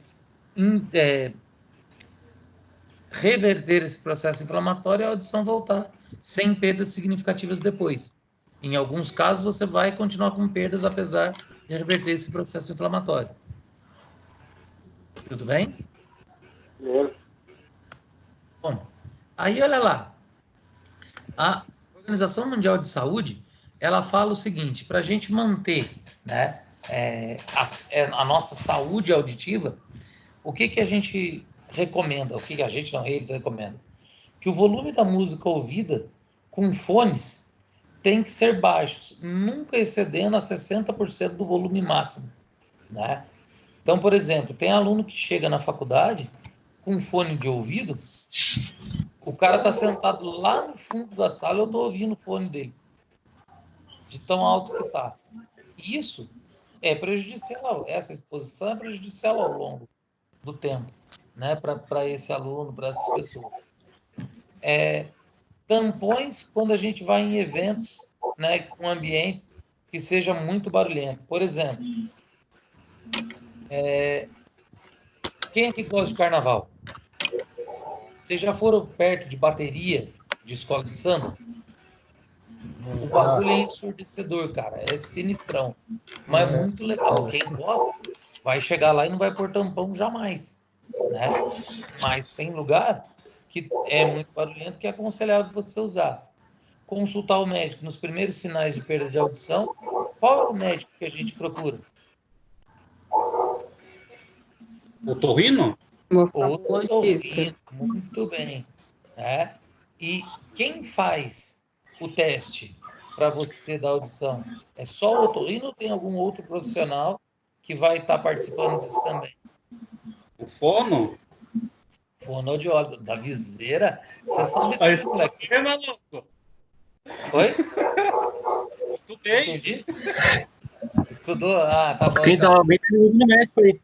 reverter esse processo inflamatório e a audição voltar sem perdas significativas depois. Em alguns casos, você vai continuar com perdas, apesar de reverter esse processo inflamatório. Tudo bem? Bom, aí olha lá. A Organização Mundial de Saúde, ela fala o seguinte, para a gente manter, né, a nossa saúde auditiva, o que a gente recomenda? O que a gente não, eles recomendam? Que o volume da música ouvida com fones tem que ser baixo, nunca excedendo a 60% do volume máximo, né? Então, por exemplo, tem aluno que chega na faculdade com fone de ouvido, o cara está sentado lá no fundo da sala, eu estou ouvindo o fone dele, de tão alto que está. Isso é prejudicial, essa exposição é prejudicial ao longo do tempo, né, para esse aluno, para essas pessoas. Tampões quando a gente vai em eventos, né, com ambientes que seja muito barulhento. Por exemplo, quem é que gosta de carnaval? Vocês já foram perto de bateria de escola de samba? O bagulho é ensurdecedor, cara. É sinistrão. Mas é muito legal. Quem gosta vai chegar lá e não vai pôr tampão jamais, né? Mas tem lugar que é muito barulhento que é aconselhável você usar. Consultar o médico nos primeiros sinais de perda de audição. Qual é o médico que a gente procura? Otorrino? Otorrino, muito bem. Né? E quem faz o teste para você da audição? É só o otorrino ou tem algum outro profissional que vai estar participando disso também? O fono? Fonoaudiólogo, da viseira? Você sabe disso, moleque? É maluco? Oi? Estudei. Entendi. Estudou? Ah, tá bom. Quem Então. tava bem no médico aí.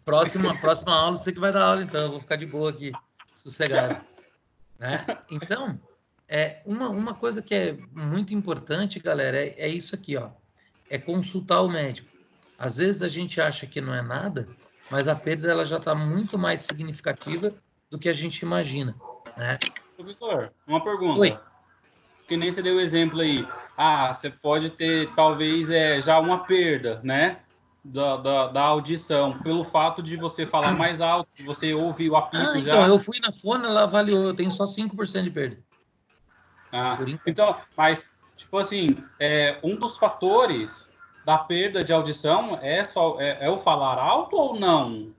Próxima aula, você que vai dar aula, então. Eu vou ficar de boa aqui, sossegado. Né? Então, uma coisa que é muito importante, galera, é isso aqui, ó. É consultar o médico. Às vezes a gente acha que não é nada, mas a perda ela já está muito mais significativa do que a gente imagina, né? Professor, uma pergunta. Oi. Que nem você deu o exemplo aí. Ah, você pode ter, talvez, já uma perda, né? da audição, pelo fato de você falar mais alto, de você ouvir o apito já. Então, eu fui na Fone, ela avaliou, eu tenho só 5% de perda. Então, mas, tipo assim, um dos fatores da perda de audição é o falar alto ou não?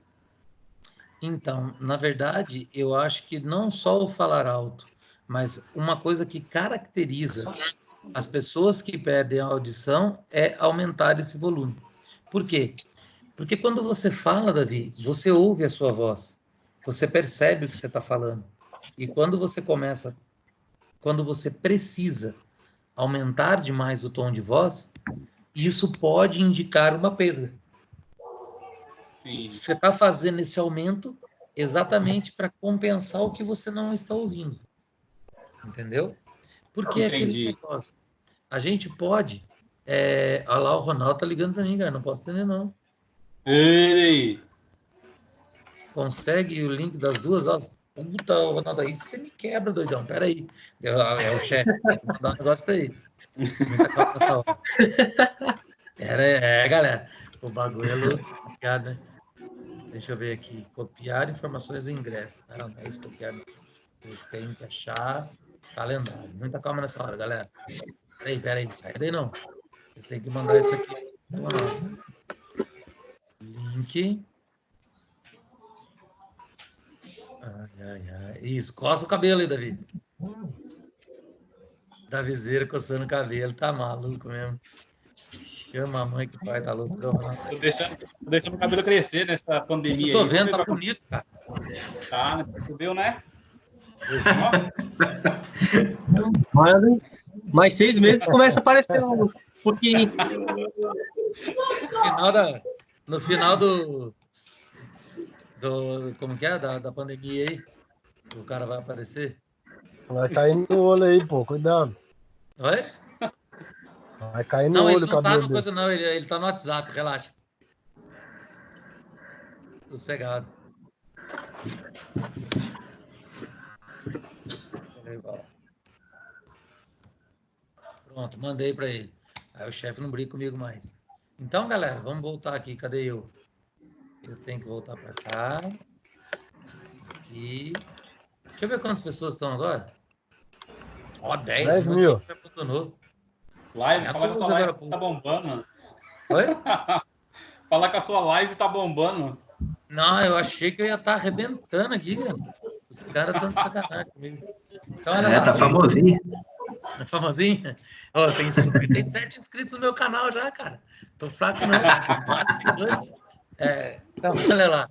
Então, na verdade, eu acho que não só o falar alto, mas uma coisa que caracteriza as pessoas que perdem a audição é aumentar esse volume. Por quê? Porque quando você fala, Davi, você ouve a sua voz, você percebe o que você está falando. E quando você precisa aumentar demais o tom de voz, isso pode indicar uma perda. Sim. Você está fazendo esse aumento exatamente para compensar o que você não está ouvindo. Entendeu? Porque aquele negócio. A gente pode... Olha lá, o Ronaldo tá ligando para mim, cara. Não posso atender, não. Ei! Consegue o link das duas aulas? Puta, Ronaldo, aí você me quebra, doidão. Pera aí. É o chefe. Tem que mandar um negócio para ele. Muita calma nessa hora. Galera. O bagulho é louco. Obrigado, né? Deixa eu ver aqui. Copiar informações do ingresso. Não é isso, copiar. Eu tenho que achar calendário. Muita calma nessa hora, galera. Peraí. Não sai daí, não. Eu tenho que mandar isso aqui. Link. Ai. Isso, coça o cabelo aí, Davi. Davizeira coçando o cabelo. Tá maluco mesmo. Chama a mãe que o pai tá louco. Tô deixando o cabelo crescer nessa pandemia. Eu tô vendo, tá bonito, cara. Tá, percebeu, né? Mais 6 meses começa a aparecer um pouquinho. No final do como que é? Da pandemia aí, o cara vai aparecer. Vai cair no olho aí, pô, cuidado. Oi? Vai cair no olho o cabelo. Não tá no coisa, não, ele tá no WhatsApp, relaxa. Sossegado. Pronto, mandei para ele. Aí o chefe não briga comigo mais. Então, galera, vamos voltar aqui. Cadê eu? Eu tenho que voltar para cá. Aqui. Deixa eu ver quantas pessoas estão agora. Ó, 10 mil. Live, fala que a sua live tá bombando. Oi? Falar que a sua live tá bombando. Não, eu achei que eu ia estar arrebentando aqui, cara. Os caras estão de sacanagem comigo. Então, tá famosinho. É famosinho? Oh, tem 57 inscritos no meu canal já, cara. Tô fraco não. Vários seguidores. Então, olha lá.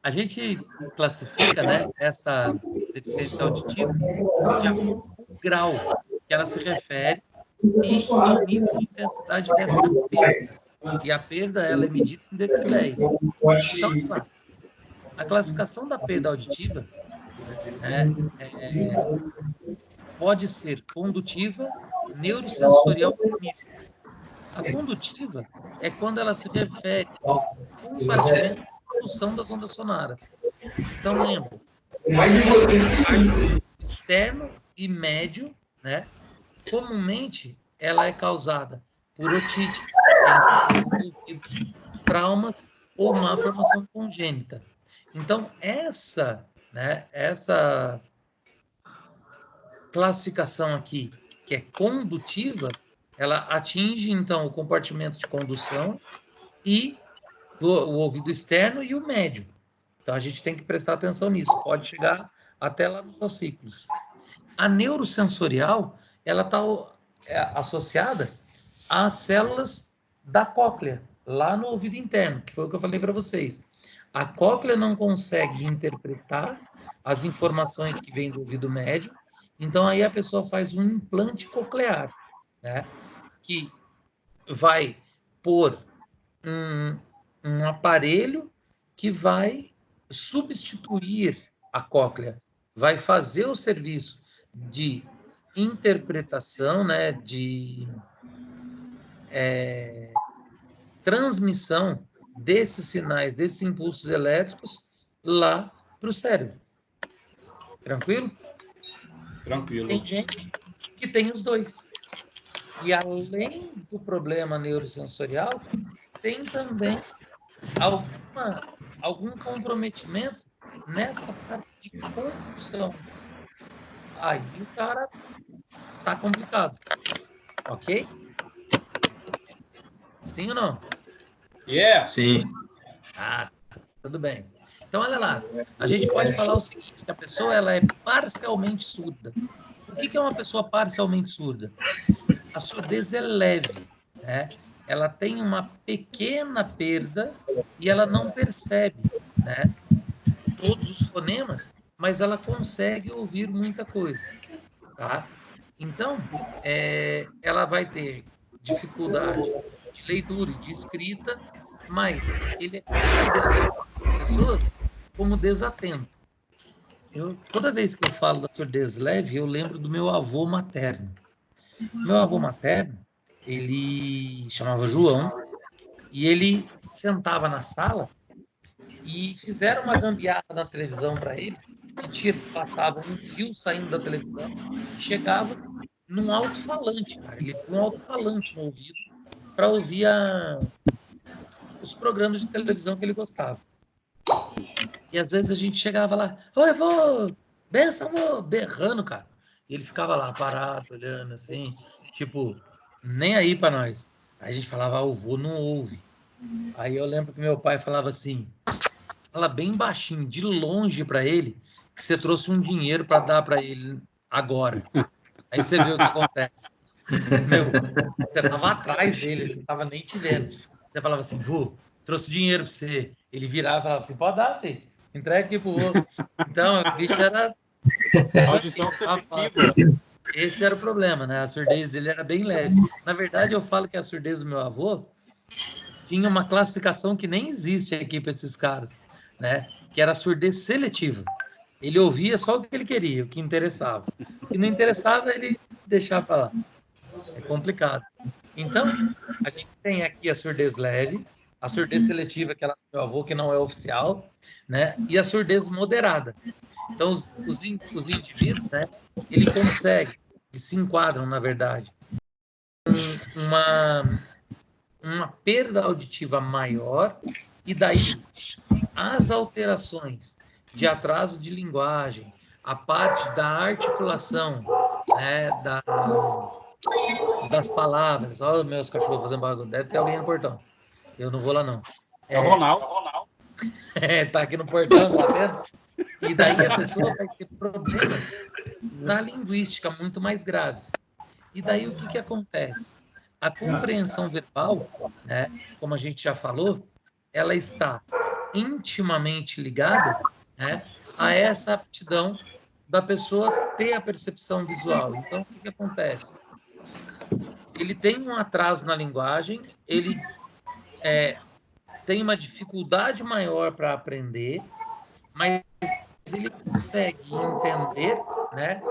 A gente classifica, né, essa deficiência auditiva de acordo com o grau que ela se refere e o nível de intensidade dessa perda. E a perda, ela é medida em decibéis. Então, a classificação da perda auditiva pode ser condutiva, neurosensorial ou mista. A condutiva é quando ela se refere ao compartimento de produção das ondas sonoras. Então, lembra, externo e médio, né? Comumente, ela é causada por otite, traumas ou má formação congênita. Então, essa classificação aqui, que é condutiva, ela atinge, então, o compartimento de condução e o ouvido externo e o médio. Então, a gente tem que prestar atenção nisso. Pode chegar até lá nos ossículos. A neurosensorial, ela está associada às células da cóclea, lá no ouvido interno, que foi o que eu falei para vocês. A cóclea não consegue interpretar as informações que vêm do ouvido médio, então aí a pessoa faz um implante coclear, né? Que vai pôr um aparelho que vai substituir a cóclea, vai fazer o serviço de interpretação, né, de transmissão desses sinais, desses impulsos elétricos lá para o cérebro. Tranquilo? Tranquilo. Tem gente que tem os dois. E além do problema neurosensorial, tem também algum comprometimento nessa parte de compulsão. Aí o cara tá complicado. Ok? Sim ou não? Sim. Ah, tudo bem. Então, olha lá. A gente pode falar o seguinte, que a pessoa ela é parcialmente surda. O que é uma pessoa parcialmente surda? A surdez é leve, né? Ela tem uma pequena perda e ela não percebe, né, todos os fonemas, mas ela consegue ouvir muita coisa, tá? Então, ela vai ter dificuldade de leitura e de escrita, mas ele é considerado por pessoas como desatento. Toda vez que eu falo da surdez leve, eu lembro do meu avô materno. Meu avô materno, ele chamava João, e ele sentava na sala e fizeram uma gambiarra na televisão para ele, que passava um fio saindo da televisão e chegava num alto-falante, cara. Ele põe um alto-falante no ouvido para ouvir os programas de televisão que ele gostava. E às vezes a gente chegava lá, oi, avô, benção, avô, berrando, cara. E ele ficava lá parado, olhando assim, tipo, nem aí para nós. Aí a gente falava, o avô não ouve. Aí eu lembro que meu pai falava assim, fala bem baixinho, de longe para ele, que você trouxe um dinheiro para dar para ele agora. Aí você vê o que acontece. Meu, você tava atrás dele, ele não tava nem te vendo. Você falava assim, vô, trouxe dinheiro para você. Ele virava e falava assim, pode dar, filho. Entrega aqui pro outro. Então, o bicho era... Audição seletiva. Esse era o problema, né? A surdez dele era bem leve. Na verdade, eu falo que a surdez do meu avô tinha uma classificação que nem existe aqui para esses caras, né? Que era a surdez seletiva. Ele ouvia só o que ele queria, o que interessava. O que não interessava, ele deixava para lá. É complicado. Então, a gente tem aqui a surdez leve, a surdez seletiva, que é do meu avô, que não é oficial, né? E a surdez moderada. Então, os indivíduos, né? Eles se enquadram, na verdade, uma perda auditiva maior, e daí as alterações de atraso de linguagem, a parte da articulação, né, das palavras. Olha meus cachorros fazendo bagulho. Deve ter alguém no portão. Eu não vou lá, não. É o Ronaldo. Tá aqui no portão, tá vendo? E daí a pessoa vai ter problemas na linguística muito mais graves. E daí o que acontece? A compreensão verbal, né, como a gente já falou, ela está intimamente ligada, né, a essa aptidão da pessoa ter a percepção visual. Então, o que acontece? Ele tem um atraso na linguagem, ele tem uma dificuldade maior para aprender, mas ele consegue entender, né,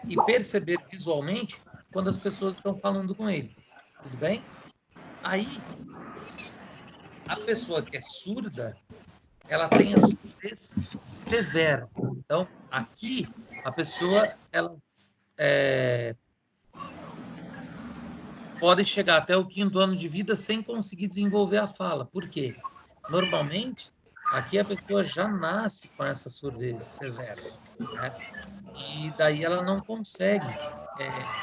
e perceber visualmente quando as pessoas estão falando com ele. Tudo bem? Aí, a pessoa que é surda, ela tem a surdez severa. Então, aqui, a pessoa, ela pode chegar até o 5º ano de vida sem conseguir desenvolver a fala. Por quê? Normalmente, aqui a pessoa já nasce com essa surdez severa, né? E daí ela não consegue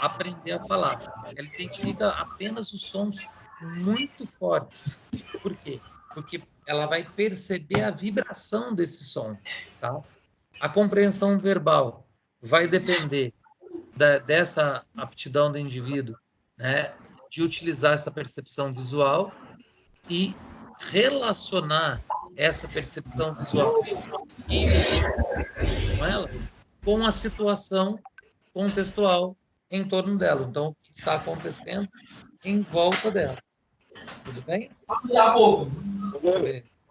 aprender a falar. Ela identifica apenas os sons muito fortes. Por quê? Porque ela vai perceber a vibração desse som, tá? A compreensão verbal vai depender dessa aptidão do indivíduo, né, de utilizar essa percepção visual e relacionar essa percepção visual e com ela com a situação contextual em torno dela. Então, o que está acontecendo em volta dela. Tudo bem? O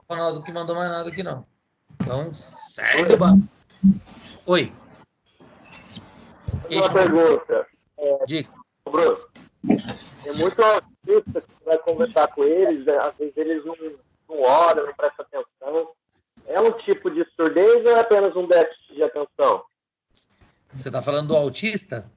Ronaldo que mandou mais nada aqui, não. Então, segue o barco. Oi. Uma pergunta. Diga. Bruno, tem muito autista que você vai conversar com eles, às vezes eles não olham, não prestam atenção. É um tipo de surdez ou é apenas um déficit de atenção? Você está falando do autista?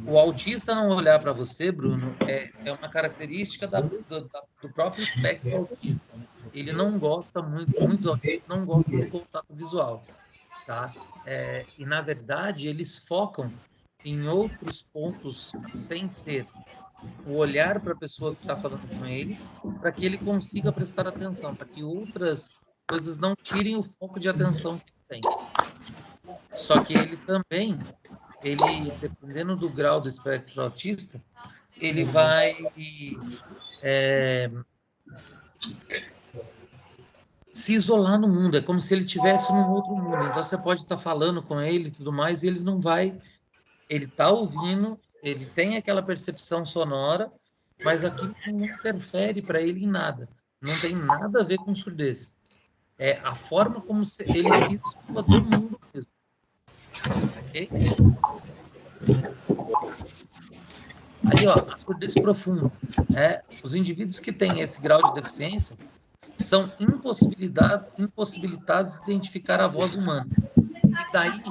O autista não olhar para você, Bruno, é uma característica do próprio espectro autista. Ele não gosta muitos autistas não gostam do contato visual, tá? E, na verdade, eles focam em outros pontos sem ser o olhar para a pessoa que está falando com ele, para que ele consiga prestar atenção, para que outras coisas não tirem o foco de atenção que ele tem. Só que ele também, dependendo do grau do espectro autista, ele vai se isolar no mundo. É como se ele estivesse num outro mundo. Então, você pode estar falando com ele e tudo mais, e ele não vai... Ele está ouvindo, ele tem aquela percepção sonora, mas aquilo não interfere para ele em nada. Não tem nada a ver com surdez. É a forma como ele se isola do mundo mesmo. Okay? Aí, ó, a surdez profunda. Os indivíduos que têm esse grau de deficiência são impossibilitados de identificar a voz humana. E daí,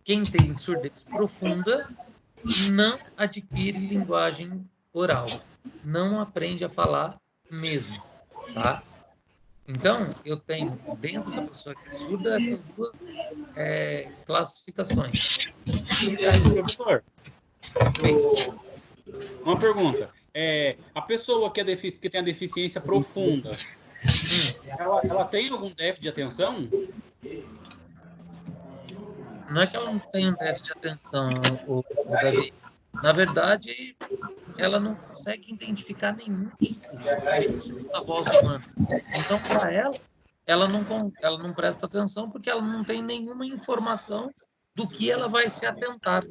quem tem surdez profunda não adquire linguagem oral, não aprende a falar mesmo, tá? Então, eu tenho, dentro da pessoa que é surda, essas duas classificações. Professor, uma pergunta. A pessoa que tem a deficiência profunda, ela tem algum déficit de atenção? Não é que ela não tem um déficit de atenção, o Davi. Na verdade, ela não consegue identificar nenhum tipo da voz humana. Então, para ela não presta atenção porque ela não tem nenhuma informação do que ela vai se atentar.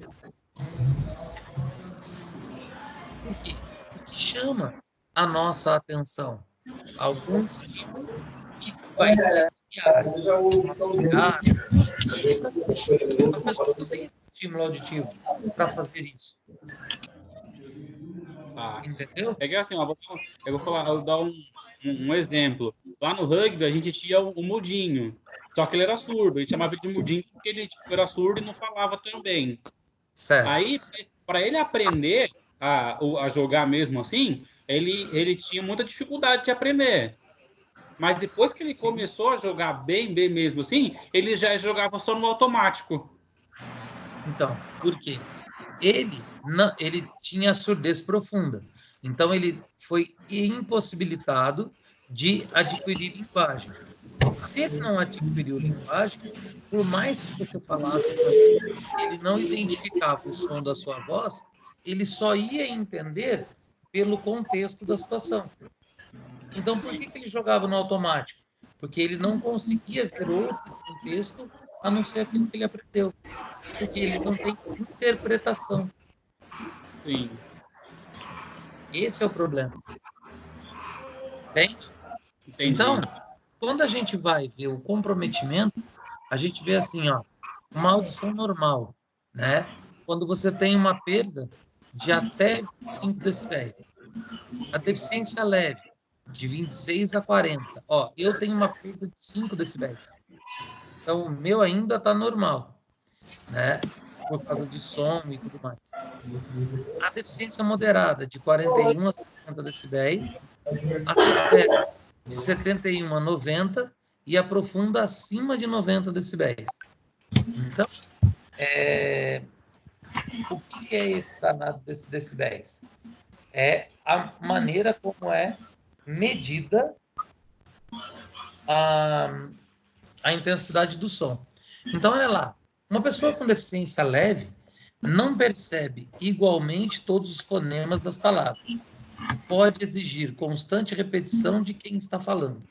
Por quê? O que chama a nossa atenção? Alguns estímulos que vai desviar nosso olhar. A pessoa não tem estímulo auditivo para fazer isso. Entendeu? É que assim, ó, eu vou dar um exemplo. Lá no rugby, a gente tinha o mudinho. Só que ele era surdo. A gente chamava ele de mudinho porque ele era surdo e não falava tão bem. Certo. Aí, para ele aprender a jogar mesmo assim, ele tinha muita dificuldade de aprender. Mas depois que ele começou a jogar bem mesmo assim, ele já jogava só no automático. Então, por quê? Ele tinha surdez profunda. Então, ele foi impossibilitado de adquirir linguagem. Se ele não adquiriu linguagem, por mais que você falasse com ele não identificava o som da sua voz, ele só ia entender pelo contexto da situação. Então, por que ele jogava no automático? Porque ele não conseguia ver outro contexto a não ser aquilo que ele aprendeu. Porque ele não tem interpretação. Sim. Esse é o problema. Entende? Entendi. Então, quando a gente vai ver o comprometimento, a gente vê assim, ó, uma audição normal, né? Quando você tem uma perda de até 5 decibéis. A deficiência leve, de 26 a 40. Ó, eu tenho uma perda de 5 decibéis. Então, o meu ainda está normal, né? Por causa de som e tudo mais. A deficiência moderada, de 41 a 50 decibéis. A severa, de 71 a 90. E a profunda, acima de 90 decibéis. Então, o que é esse danado desses decibéis? É a maneira como é medida a intensidade do som. Então, olha lá, uma pessoa com deficiência leve não percebe igualmente todos os fonemas das palavras. Pode exigir constante repetição de quem está falando.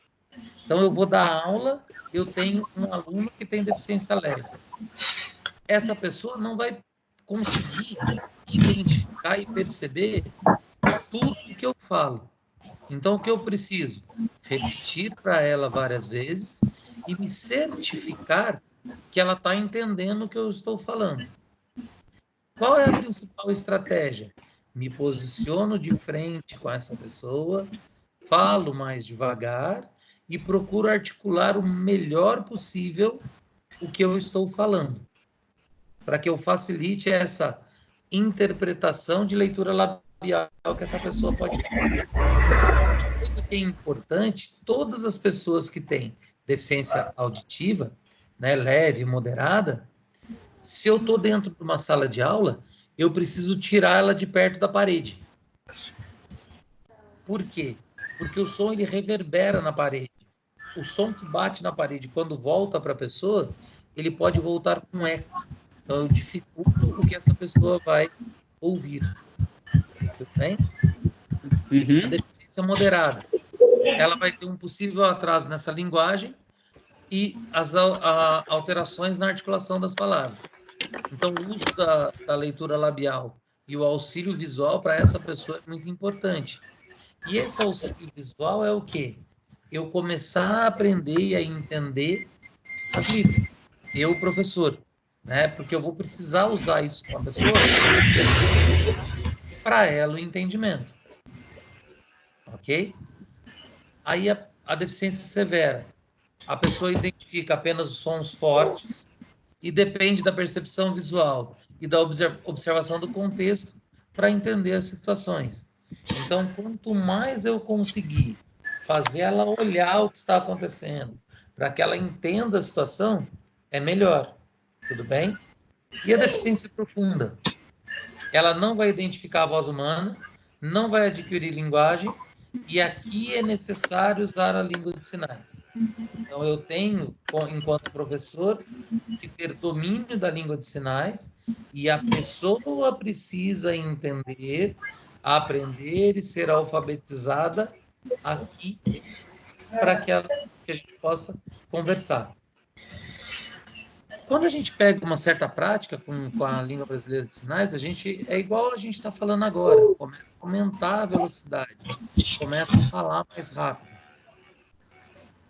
Então, eu vou dar aula, eu tenho um aluno que tem deficiência leve. Essa pessoa não vai conseguir identificar e perceber tudo que eu falo. Então, o que eu preciso? Repetir para ela várias vezes e me certificar que ela está entendendo o que eu estou falando. Qual é a principal estratégia? Me posiciono de frente com essa pessoa, falo mais devagar e procuro articular o melhor possível o que eu estou falando, para que eu facilite essa interpretação de leitura labial que essa pessoa pode ter. Uma coisa que é importante, todas as pessoas que têm deficiência auditiva, né, leve, moderada, se eu estou dentro de uma sala de aula, eu preciso tirar ela de perto da parede. Por quê? Porque o som ele reverbera na parede. O som que bate na parede, quando volta para a pessoa, ele pode voltar com eco. Então, eu dificulto o que essa pessoa vai ouvir. Tudo bem? A deficiência moderada. Ela vai ter um possível atraso nessa linguagem e as alterações na articulação das palavras. Então, o uso da leitura labial e o auxílio visual para essa pessoa é muito importante. E esse auxílio visual é o quê? Eu começar a aprender e a entender as letras. Eu, professor, né? Porque eu vou precisar usar isso com a pessoa para ela o entendimento. Ok? Aí a deficiência severa. A pessoa identifica apenas os sons fortes e depende da percepção visual e da observação do contexto para entender as situações. Então, quanto mais eu conseguir fazer ela olhar o que está acontecendo, para que ela entenda a situação, é melhor. Tudo bem? E a deficiência profunda? Ela não vai identificar a voz humana, não vai adquirir linguagem, e aqui é necessário usar a língua de sinais. Então, eu tenho, enquanto professor, que ter domínio da língua de sinais, e a pessoa precisa entender, aprender e ser alfabetizada aqui, para que a gente possa conversar. Quando a gente pega uma certa prática com a língua brasileira de sinais, é igual a gente está falando agora, começa a aumentar a velocidade, começa a falar mais rápido.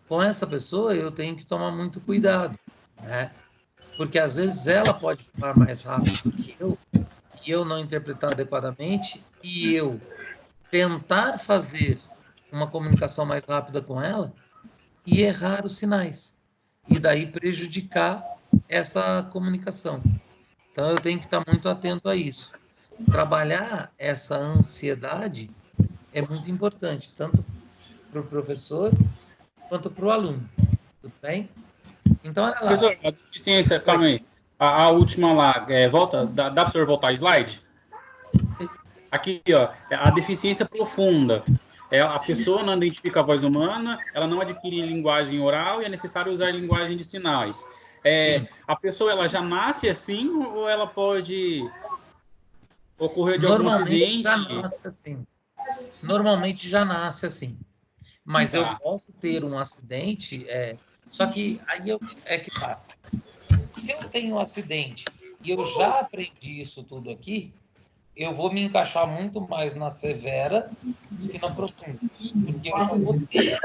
Com essa pessoa, eu tenho que tomar muito cuidado, né? Porque às vezes ela pode falar mais rápido do que eu, e eu não interpretar adequadamente, e eu tentar fazer uma comunicação mais rápida com ela e errar os sinais, e daí prejudicar essa comunicação. Então, eu tenho que estar muito atento a isso. Trabalhar essa ansiedade é muito importante, tanto para o professor quanto para o aluno. Tudo bem? Então, olha lá. Professor, a deficiência, calma aí. A última lá, volta, dá para o senhor voltar o slide? Aqui, ó, a deficiência profunda. A pessoa não identifica a voz humana, ela não adquire linguagem oral e é necessário usar linguagem de sinais. A pessoa ela já nasce assim ou ela pode ocorrer de algum acidente? Já nasce assim. Normalmente já nasce assim. Mas eu posso ter um acidente, só que aí que tá. Se eu tenho um acidente e eu já aprendi isso tudo aqui, eu vou me encaixar muito mais na severa do que na profunda. Porque eu já vou ter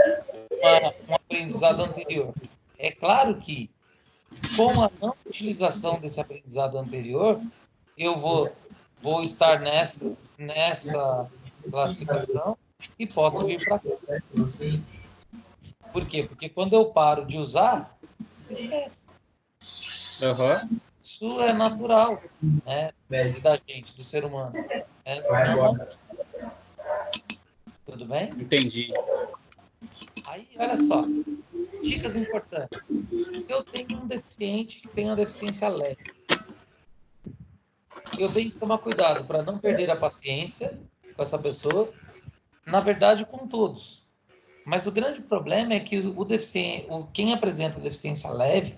um aprendizado anterior. É claro que, com a não utilização desse aprendizado anterior, eu vou estar nessa classificação e posso vir para cá. Por quê? Porque quando eu paro de usar, esquece. Isso é natural, né, da gente, do ser humano. Tudo bem? Entendi. Aí, olha só, dicas importantes. Se eu tenho um deficiente que tem uma deficiência leve, eu tenho que tomar cuidado para não perder a paciência com essa pessoa, na verdade, com todos. Mas o grande problema é que quem apresenta deficiência leve,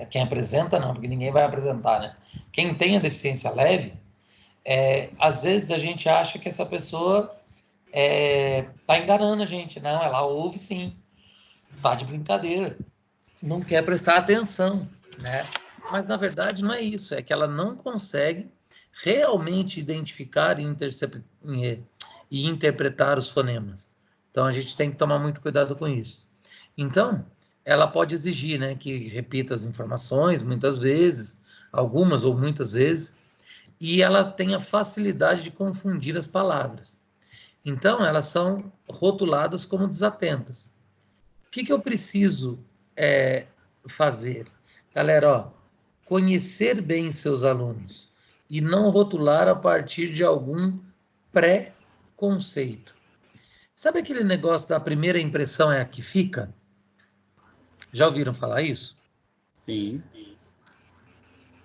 quem apresenta não, porque ninguém vai apresentar, né? Quem tem a deficiência leve, às vezes a gente acha que essa pessoa tá enganando a gente. Não, ela ouve sim, tá de brincadeira, não quer prestar atenção, né? Mas na verdade não é isso, é que ela não consegue realmente identificar e interpretar os fonemas. Então a gente tem que tomar muito cuidado com isso. Então, ela pode exigir, né, que repita as informações muitas vezes, algumas ou muitas vezes, e ela tem a facilidade de confundir as palavras. Então, elas são rotuladas como desatentas. O que eu preciso fazer? Galera, conhecer bem seus alunos e não rotular a partir de algum pré-conceito. Sabe aquele negócio da primeira impressão é a que fica? Já ouviram falar isso? Sim.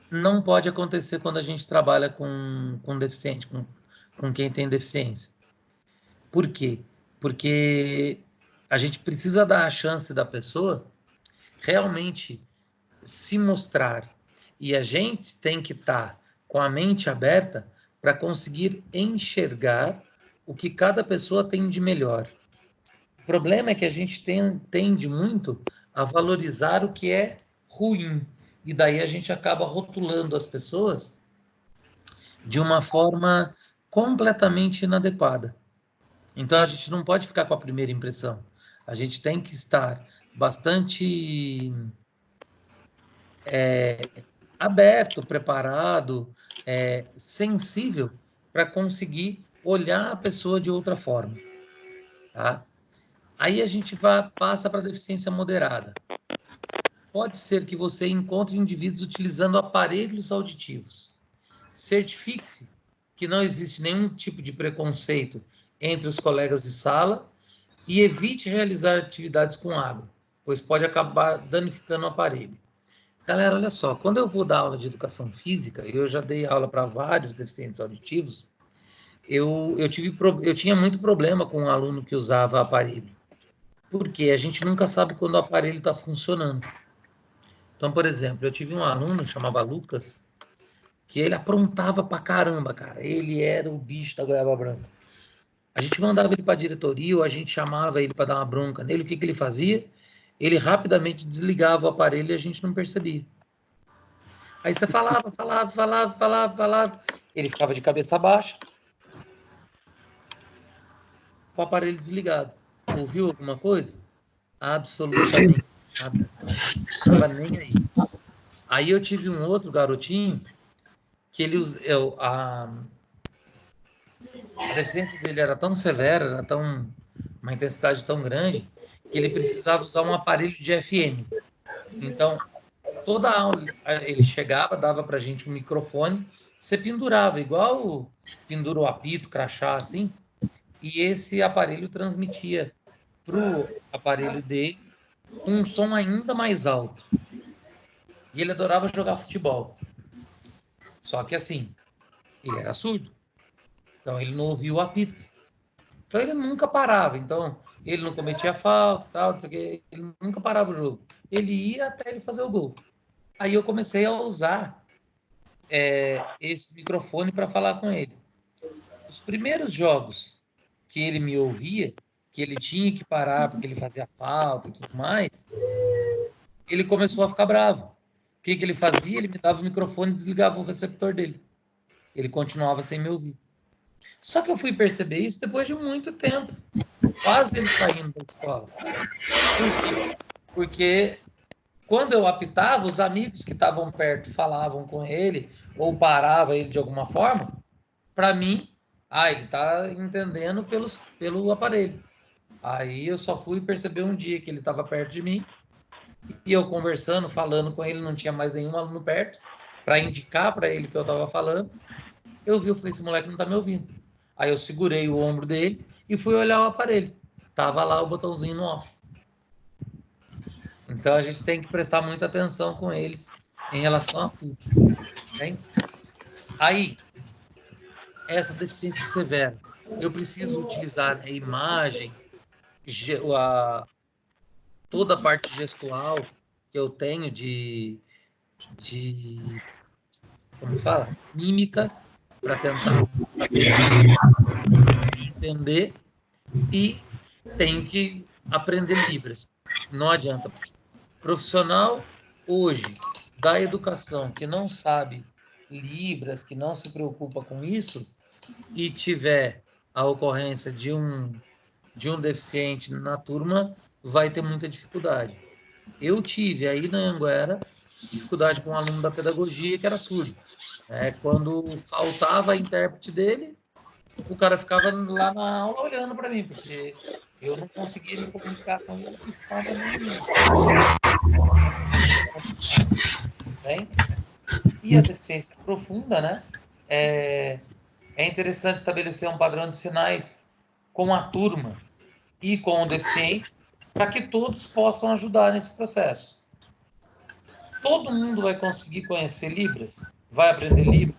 Não pode acontecer quando a gente trabalha com deficiente, com quem tem deficiência. Por quê? Porque a gente precisa dar a chance da pessoa realmente se mostrar. E a gente tem que estar com a mente aberta para conseguir enxergar o que cada pessoa tem de melhor. O problema é que a gente tende muito a valorizar o que é ruim. E daí a gente acaba rotulando as pessoas de uma forma completamente inadequada. Então a gente não pode ficar com a primeira impressão. A gente tem que estar bastante aberto, preparado, sensível para conseguir olhar a pessoa de outra forma. Tá? Aí a gente passa para a deficiência moderada. Pode ser que você encontre indivíduos utilizando aparelhos auditivos. Certifique-se que não existe nenhum tipo de preconceito entre os colegas de sala e evite realizar atividades com água, pois pode acabar danificando o aparelho. Galera, olha só, quando eu vou dar aula de educação física, eu já dei aula para vários deficientes auditivos, eu tinha muito problema com um aluno que usava aparelho, porque a gente nunca sabe quando o aparelho está funcionando. Então, por exemplo, eu tive um aluno, chamava Lucas, que ele aprontava pra caramba, cara. Ele era o bicho da goiaba branca. A gente mandava ele para a diretoria, ou a gente chamava ele para dar uma bronca nele. O que ele fazia? Ele rapidamente desligava o aparelho e a gente não percebia. Aí você falava. Ele ficava de cabeça baixa, com o aparelho desligado. Ouviu alguma coisa? Absolutamente nada. Não estava nem aí. Aí eu tive um outro garotinho que a deficiência dele era tão severa, era uma intensidade tão grande, que ele precisava usar um aparelho de FM. Então, toda aula ele chegava, dava pra gente um microfone, você pendurava, igual pendura o apito, crachá, assim, e esse aparelho transmitia pro aparelho dele um som ainda mais alto. E ele adorava jogar futebol. Só que assim, ele era surdo. Então ele não ouvia o apito. Então ele nunca parava. Então ele não cometia falta, tal, não sei o quê. Ele nunca parava o jogo. Ele ia até ele fazer o gol. Aí eu comecei a usar esse microfone para falar com ele. Os primeiros jogos que ele me ouvia, que ele tinha que parar porque ele fazia falta e tudo mais, ele começou a ficar bravo. O que ele fazia? Ele me dava o microfone e desligava o receptor dele. Ele continuava sem me ouvir. Só que eu fui perceber isso depois de muito tempo, quase ele saindo da escola. Porque quando eu apitava, os amigos que estavam perto falavam com ele ou paravam ele de alguma forma, para mim, ele está entendendo pelo aparelho. Aí eu só fui perceber um dia que ele estava perto de mim e eu conversando, falando com ele, não tinha mais nenhum aluno perto para indicar para ele que eu estava falando. Eu falei, esse moleque não está me ouvindo. Aí eu segurei o ombro dele e fui olhar o aparelho. Tava lá o botãozinho no off. Então a gente tem que prestar muita atenção com eles em relação a tudo. Hein? Aí, essa deficiência severa, eu preciso utilizar imagens, toda a parte gestual que eu tenho de como fala? Mímica, para tentar entender, e tenho que aprender Libras. Não adianta. Profissional hoje da educação que não sabe Libras, que não se preocupa com isso, e tiver a ocorrência de um deficiente na turma, vai ter muita dificuldade. Eu tive aí na Anhanguera dificuldade com um aluno da pedagogia que era surdo. Quando faltava a intérprete dele, o cara ficava lá na aula olhando para mim, porque eu não conseguia me comunicar com ele de forma nenhuma. E a deficiência profunda, né? é interessante estabelecer um padrão de sinais com a turma e com o deficiente, para que todos possam ajudar nesse processo. Todo mundo vai conseguir conhecer Libras? Vai aprender Libras?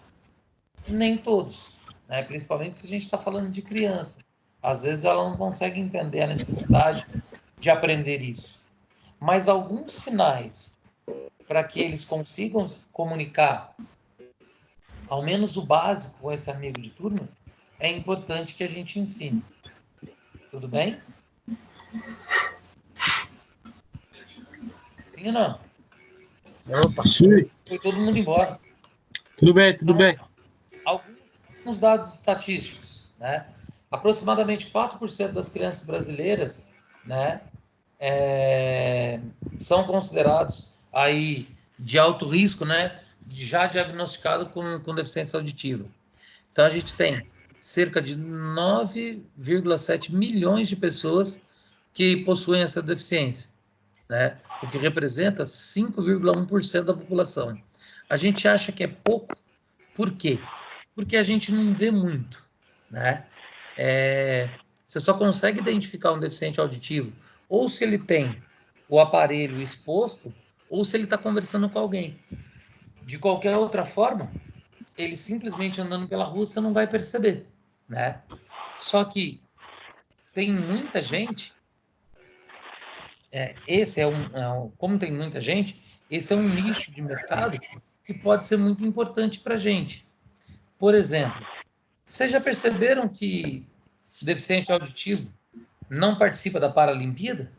Nem todos, né? Principalmente se a gente está falando de criança. Às vezes ela não consegue entender a necessidade de aprender isso. Mas alguns sinais para que eles consigam comunicar, ao menos o básico com esse amigo de turma, é importante que a gente ensine. Tudo bem? Sim ou não? Opa, sim. Foi todo mundo embora. Tudo bem, tudo bem. Alguns dados estatísticos, né? Aproximadamente 4% das crianças brasileiras, né, são considerados aí de alto risco, né, já diagnosticado com deficiência auditiva. Então a gente tem cerca de 9,7 milhões de pessoas que possuem essa deficiência, né, o que representa 5,1% da população. A gente acha que é pouco, por quê? Porque a gente não vê muito, né? Você só consegue identificar um deficiente auditivo ou se ele tem o aparelho exposto ou se ele está conversando com alguém. De qualquer outra forma, ele simplesmente andando pela rua, você não vai perceber, né? Só que tem muita gente, como tem muita gente, esse é um nicho de mercado que pode ser muito importante para a gente. Por exemplo, vocês já perceberam que deficiente auditivo não participa da Paralimpíada?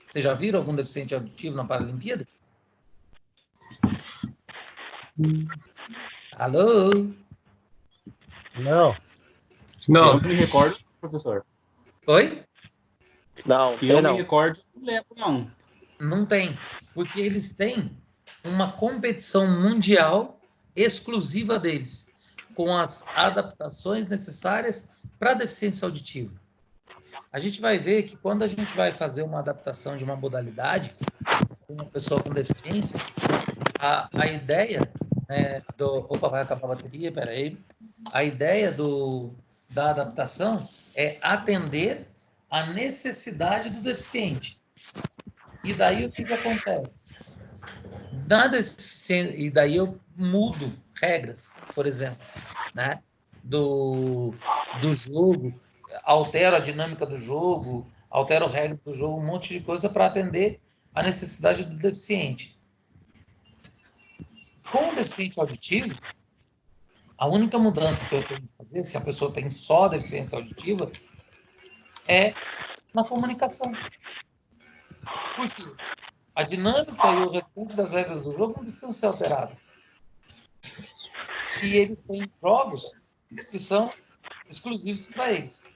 Vocês já viram algum deficiente auditivo na Paralimpíada? Alô? Não. Não. Eu não me recordo, professor. Oi? Não, que eu me recordo, não lembro, não. Não tem, porque eles têm uma competição mundial exclusiva deles, com as adaptações necessárias para a deficiência auditiva. A gente vai ver que quando a gente vai fazer uma adaptação de uma modalidade com uma pessoa com deficiência, a ideia Opa, vai acabar a bateria, peraí. A ideia da adaptação é atender a necessidade do deficiente. E daí o que acontece? E daí eu mudo regras, por exemplo, né? do jogo, altero a dinâmica do jogo, altero regra do jogo, um monte de coisa para atender a necessidade do deficiente. Com o deficiente auditivo, a única mudança que eu tenho que fazer, se a pessoa tem só deficiência auditiva, é na comunicação. Por quê? A dinâmica e o restante das regras do jogo não precisam ser alteradas. E eles têm jogos que são exclusivos para eles.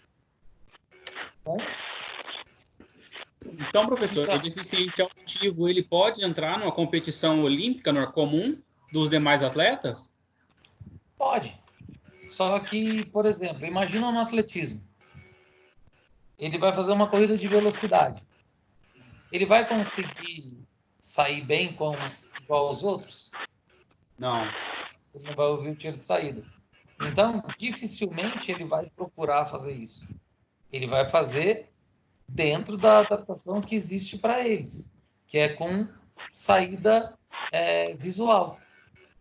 Então, professor, o deficiente auditivo, ele pode entrar numa competição olímpica comum dos demais atletas? Pode. Só que, por exemplo, imagina no atletismo. Ele vai fazer uma corrida de velocidade. Ele vai conseguir sair bem igual aos outros? Não. Ele não vai ouvir o tiro de saída. Então, dificilmente ele vai procurar fazer isso. Ele vai fazer dentro da adaptação que existe para eles, que é com saída visual,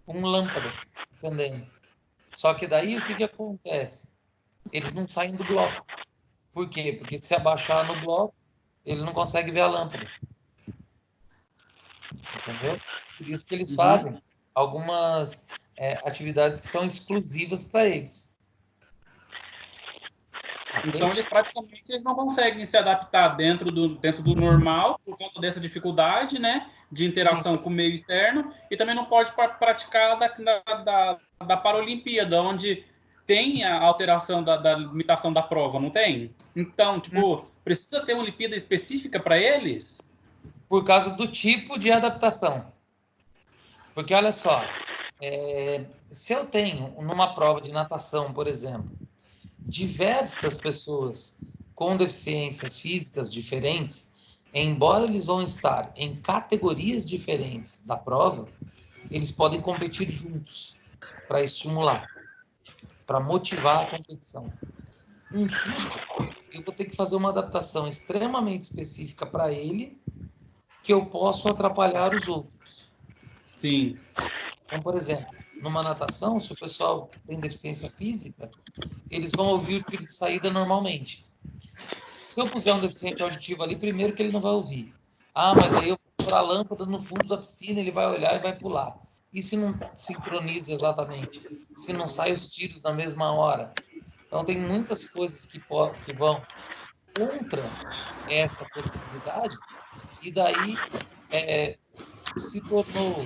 com lâmpada acendendo. Só que daí o que acontece? Eles não saem do bloco. Por quê? Porque se abaixar no bloco, ele não consegue ver a lâmpada. Entendeu? Por isso que eles fazem algumas atividades que são exclusivas para eles. Então, eles praticamente não conseguem se adaptar dentro do normal, por conta dessa dificuldade, né, de interação com o meio externo, e também não pode praticar da Paralimpíada, onde tem a alteração da limitação da prova, não tem? Então, precisa ter uma Olimpíada específica para eles? Por causa do tipo de adaptação. Porque, olha só, se eu tenho, numa prova de natação, por exemplo, diversas pessoas com deficiências físicas diferentes, embora eles vão estar em categorias diferentes da prova, eles podem competir juntos. para estimular, para motivar a competição. Um surdo, eu vou ter que fazer uma adaptação extremamente específica para ele, que eu posso atrapalhar os outros. Sim. Então, por exemplo, numa natação, se o pessoal tem deficiência física, eles vão ouvir o tiro de saída normalmente. Se eu puser um deficiente auditivo ali, primeiro que ele não vai ouvir. Ah, mas aí eu vou pôr a lâmpada no fundo da piscina, ele vai olhar e vai pular. E se não sincroniza exatamente? Se não saem os tiros na mesma hora? Então, tem muitas coisas que vão contra essa possibilidade, e daí se tornou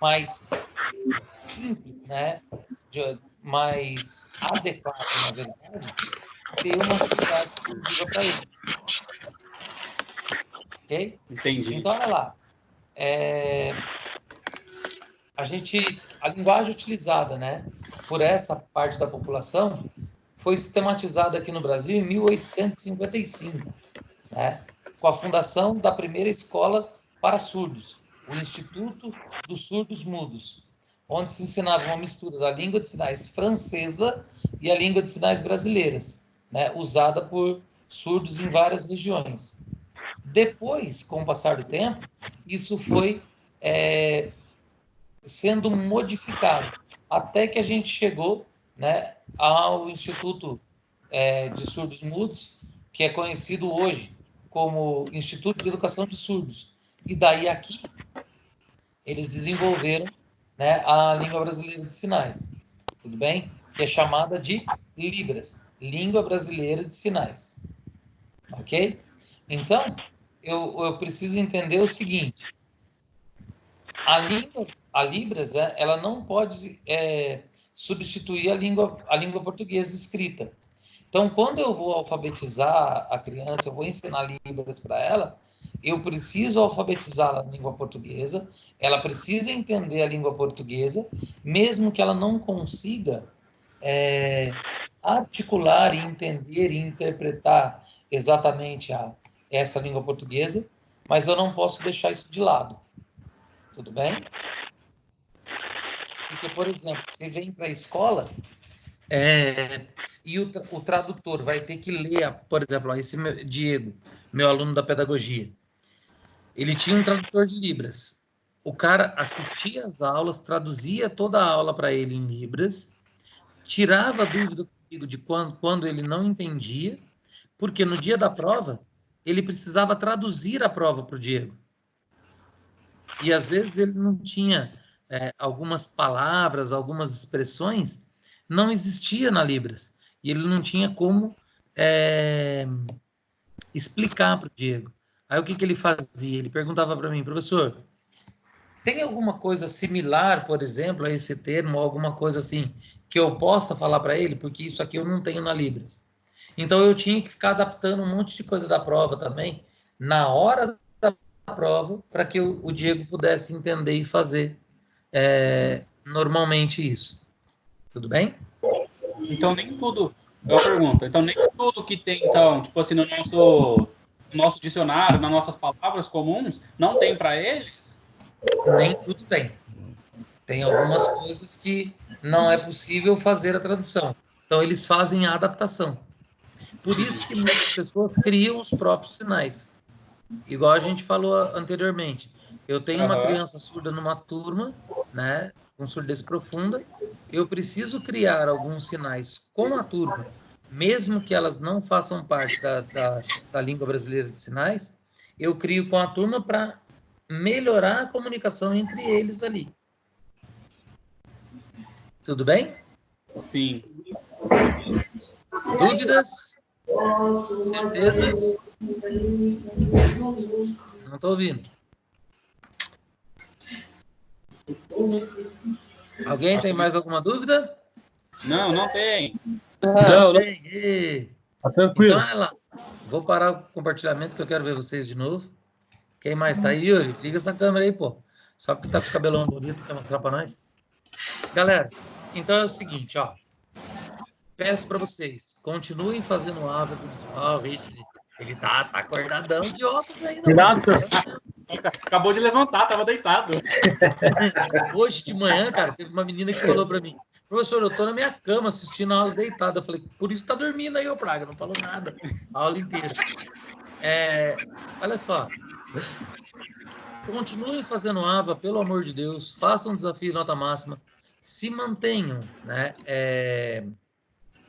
mais simples, né? Mais adequado, na verdade, ter uma atividade exclusiva para eles. Ok? Entendi. Então, olha lá. A linguagem utilizada, né, por essa parte da população foi sistematizada aqui no Brasil em 1855, né, com a fundação da primeira escola para surdos, o Instituto dos Surdos Mudos, onde se ensinava uma mistura da língua de sinais francesa e a língua de sinais brasileiras, né, usada por surdos em várias regiões. Depois, com o passar do tempo, isso foi sendo modificado, até que a gente chegou, né, ao Instituto de Surdos Mudos, que é conhecido hoje como Instituto de Educação de Surdos. E daí aqui, eles desenvolveram, né, a língua brasileira de sinais, tudo bem? Que é chamada de Libras, Língua Brasileira de Sinais. Ok? Então, eu preciso entender o seguinte: a Libras, ela não pode substituir a língua portuguesa escrita. Então, quando eu vou alfabetizar a criança, eu vou ensinar Libras para ela, eu preciso alfabetizá-la na língua portuguesa, ela precisa entender a língua portuguesa, mesmo que ela não consiga articular e entender e interpretar exatamente essa língua portuguesa, mas eu não posso deixar isso de lado. Tudo bem? Porque, por exemplo, você vem para a escola e o tradutor vai ter que ler, por exemplo, esse Diego, meu aluno da pedagogia, ele tinha um tradutor de Libras. O cara assistia às aulas, traduzia toda a aula para ele em Libras, tirava a dúvida comigo de quando ele não entendia, porque no dia da prova, ele precisava traduzir a prova para o Diego. E às vezes ele não tinha algumas palavras, algumas expressões, não existia na Libras. E ele não tinha como explicar para o Diego. Aí o que ele fazia? Ele perguntava para mim: professor, tem alguma coisa similar, por exemplo, a esse termo, ou alguma coisa assim, que eu possa falar para ele? Porque isso aqui eu não tenho na Libras. Então eu tinha que ficar adaptando um monte de coisa da prova também, na hora da prova, para que o Diego pudesse entender e fazer normalmente isso. Tudo bem? Então nem tudo, eu pergunto, então nem tudo que tem, então, tipo assim, no nosso dicionário, nas nossas palavras comuns, não tem para eles? Nem tudo tem. Tem algumas coisas que não é possível fazer a tradução. Então eles fazem a adaptação. Por isso que muitas pessoas criam os próprios sinais. Igual a gente falou anteriormente. Eu tenho uma criança surda numa turma, né, com surdez profunda. Eu preciso criar alguns sinais com a turma, mesmo que elas não façam parte da língua brasileira de sinais. Eu crio com a turma para melhorar a comunicação entre eles ali. Tudo bem? Sim. Dúvidas? Certezas? Não estou ouvindo. Alguém tem mais alguma dúvida? Não tem. Não tem. Tá tranquilo. Então, olha lá. Vou parar o compartilhamento que eu quero ver vocês de novo. Quem mais tá aí, Yuri? Liga essa câmera aí, pô. Só porque tá com o cabelão bonito, quer mostrar para nós? Galera, então é o seguinte, ó. Peço para vocês, continuem fazendo o hábito visual. Ele tá acordadão de óculos ainda. Cuidado, Acabou de levantar, tava deitado. Hoje de manhã, cara, teve uma menina que falou para mim: professor, eu tô na minha cama assistindo a aula deitada. Eu falei: por isso tá dormindo aí, ô Praga. Não falou nada a aula inteira. Olha só. Continuem fazendo AVA, pelo amor de Deus. Façam um desafio nota máxima. Se mantenham, né,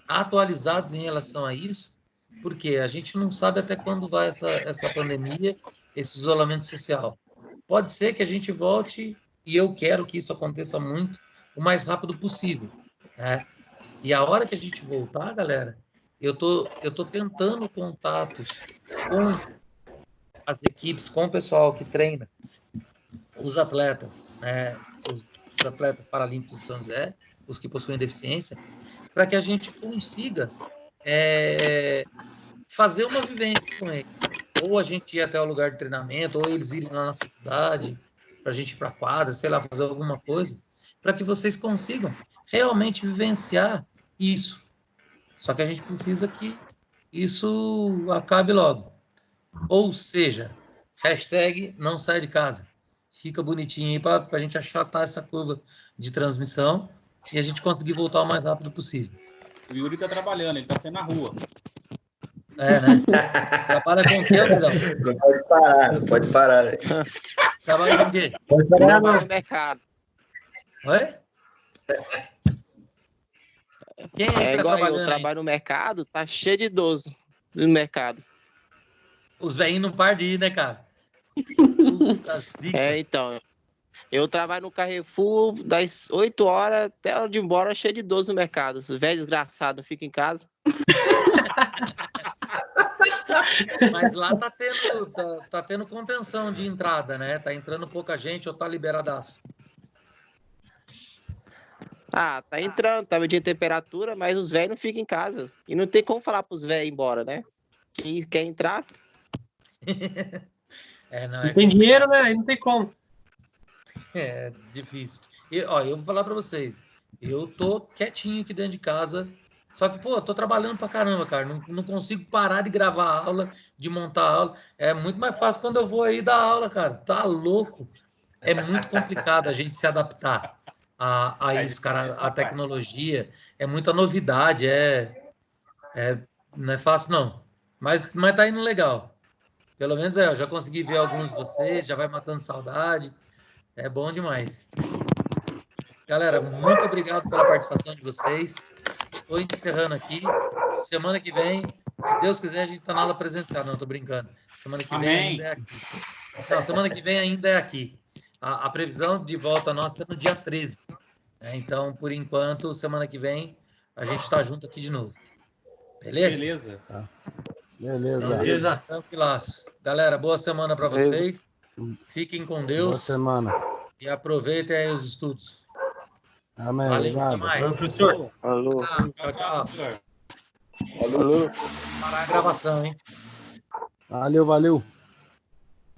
atualizados em relação a isso, porque a gente não sabe até quando vai essa pandemia, esse isolamento social. Pode ser que a gente volte, e eu quero que isso aconteça muito, o mais rápido possível, né? E a hora que a gente voltar, galera, eu tô tentando contatos com as equipes, com o pessoal que treina os atletas, né? Os atletas paralímpicos de São José, os que possuem deficiência, para que a gente consiga fazer uma vivência com eles. Ou a gente ir até o lugar de treinamento, ou eles irem lá na faculdade, para a gente ir para a quadra, sei lá, fazer alguma coisa, para que vocês consigam realmente vivenciar isso. Só que a gente precisa que isso acabe logo. Ou seja, hashtag não sai de casa. Fica bonitinho aí para a gente achatar essa curva de transmissão e a gente conseguir voltar o mais rápido possível. O Yuri tá trabalhando, ele tá saindo na rua. Né? Trabalha com o quê, Amigão? Não pode parar, não pode parar. Véio. Trabalha com o quê? Trabalha no mercado. Oi? Quem aí tá igual trabalhando eu trabalho no mercado, tá cheio de idoso no mercado. Os velhinhos não param de ir, né, cara? Então. Eu trabalho no Carrefour das 8 horas até onde embora, cheio de idoso no mercado. Os velhos desgraçados ficam em casa. Mas lá tá tendo contenção de entrada, né? Tá entrando pouca gente ou tá liberadaço? Tá entrando, tá medindo temperatura, mas os velhos não ficam em casa. E não tem como falar pros velhos ir embora, né? Quem quer entrar... Não tem dinheiro, né? Aí não tem como. É difícil. Eu vou falar para vocês. Eu tô quietinho aqui dentro de casa. Só que, pô, tô trabalhando pra caramba, cara. Não consigo parar de gravar a aula, de montar a aula. É muito mais fácil quando eu vou aí dar aula, cara. Tá louco. É muito complicado a gente se adaptar a isso, cara. A tecnologia. É muita novidade. Não é fácil, não. Mas tá indo legal. Pelo menos eu já consegui ver alguns de vocês, já vai matando saudade. É bom demais. Galera, muito obrigado pela participação de vocês. Estou encerrando aqui. Semana que vem, se Deus quiser, a gente está na aula presencial. Não, estou brincando. Semana que vem ainda é aqui. Não, semana que vem ainda é aqui. A previsão de volta nossa é no dia 13. Então, por enquanto, semana que vem, a gente está junto aqui de novo. Beleza? Beleza. Tranquilaço. Galera, boa semana para vocês. Fiquem com Deus. Boa semana. E aproveitem aí os estudos. Amém. Valeu, Obrigado. Valeu, professor. Alô. Tchau. Alô. Parar a gravação, hein? Valeu.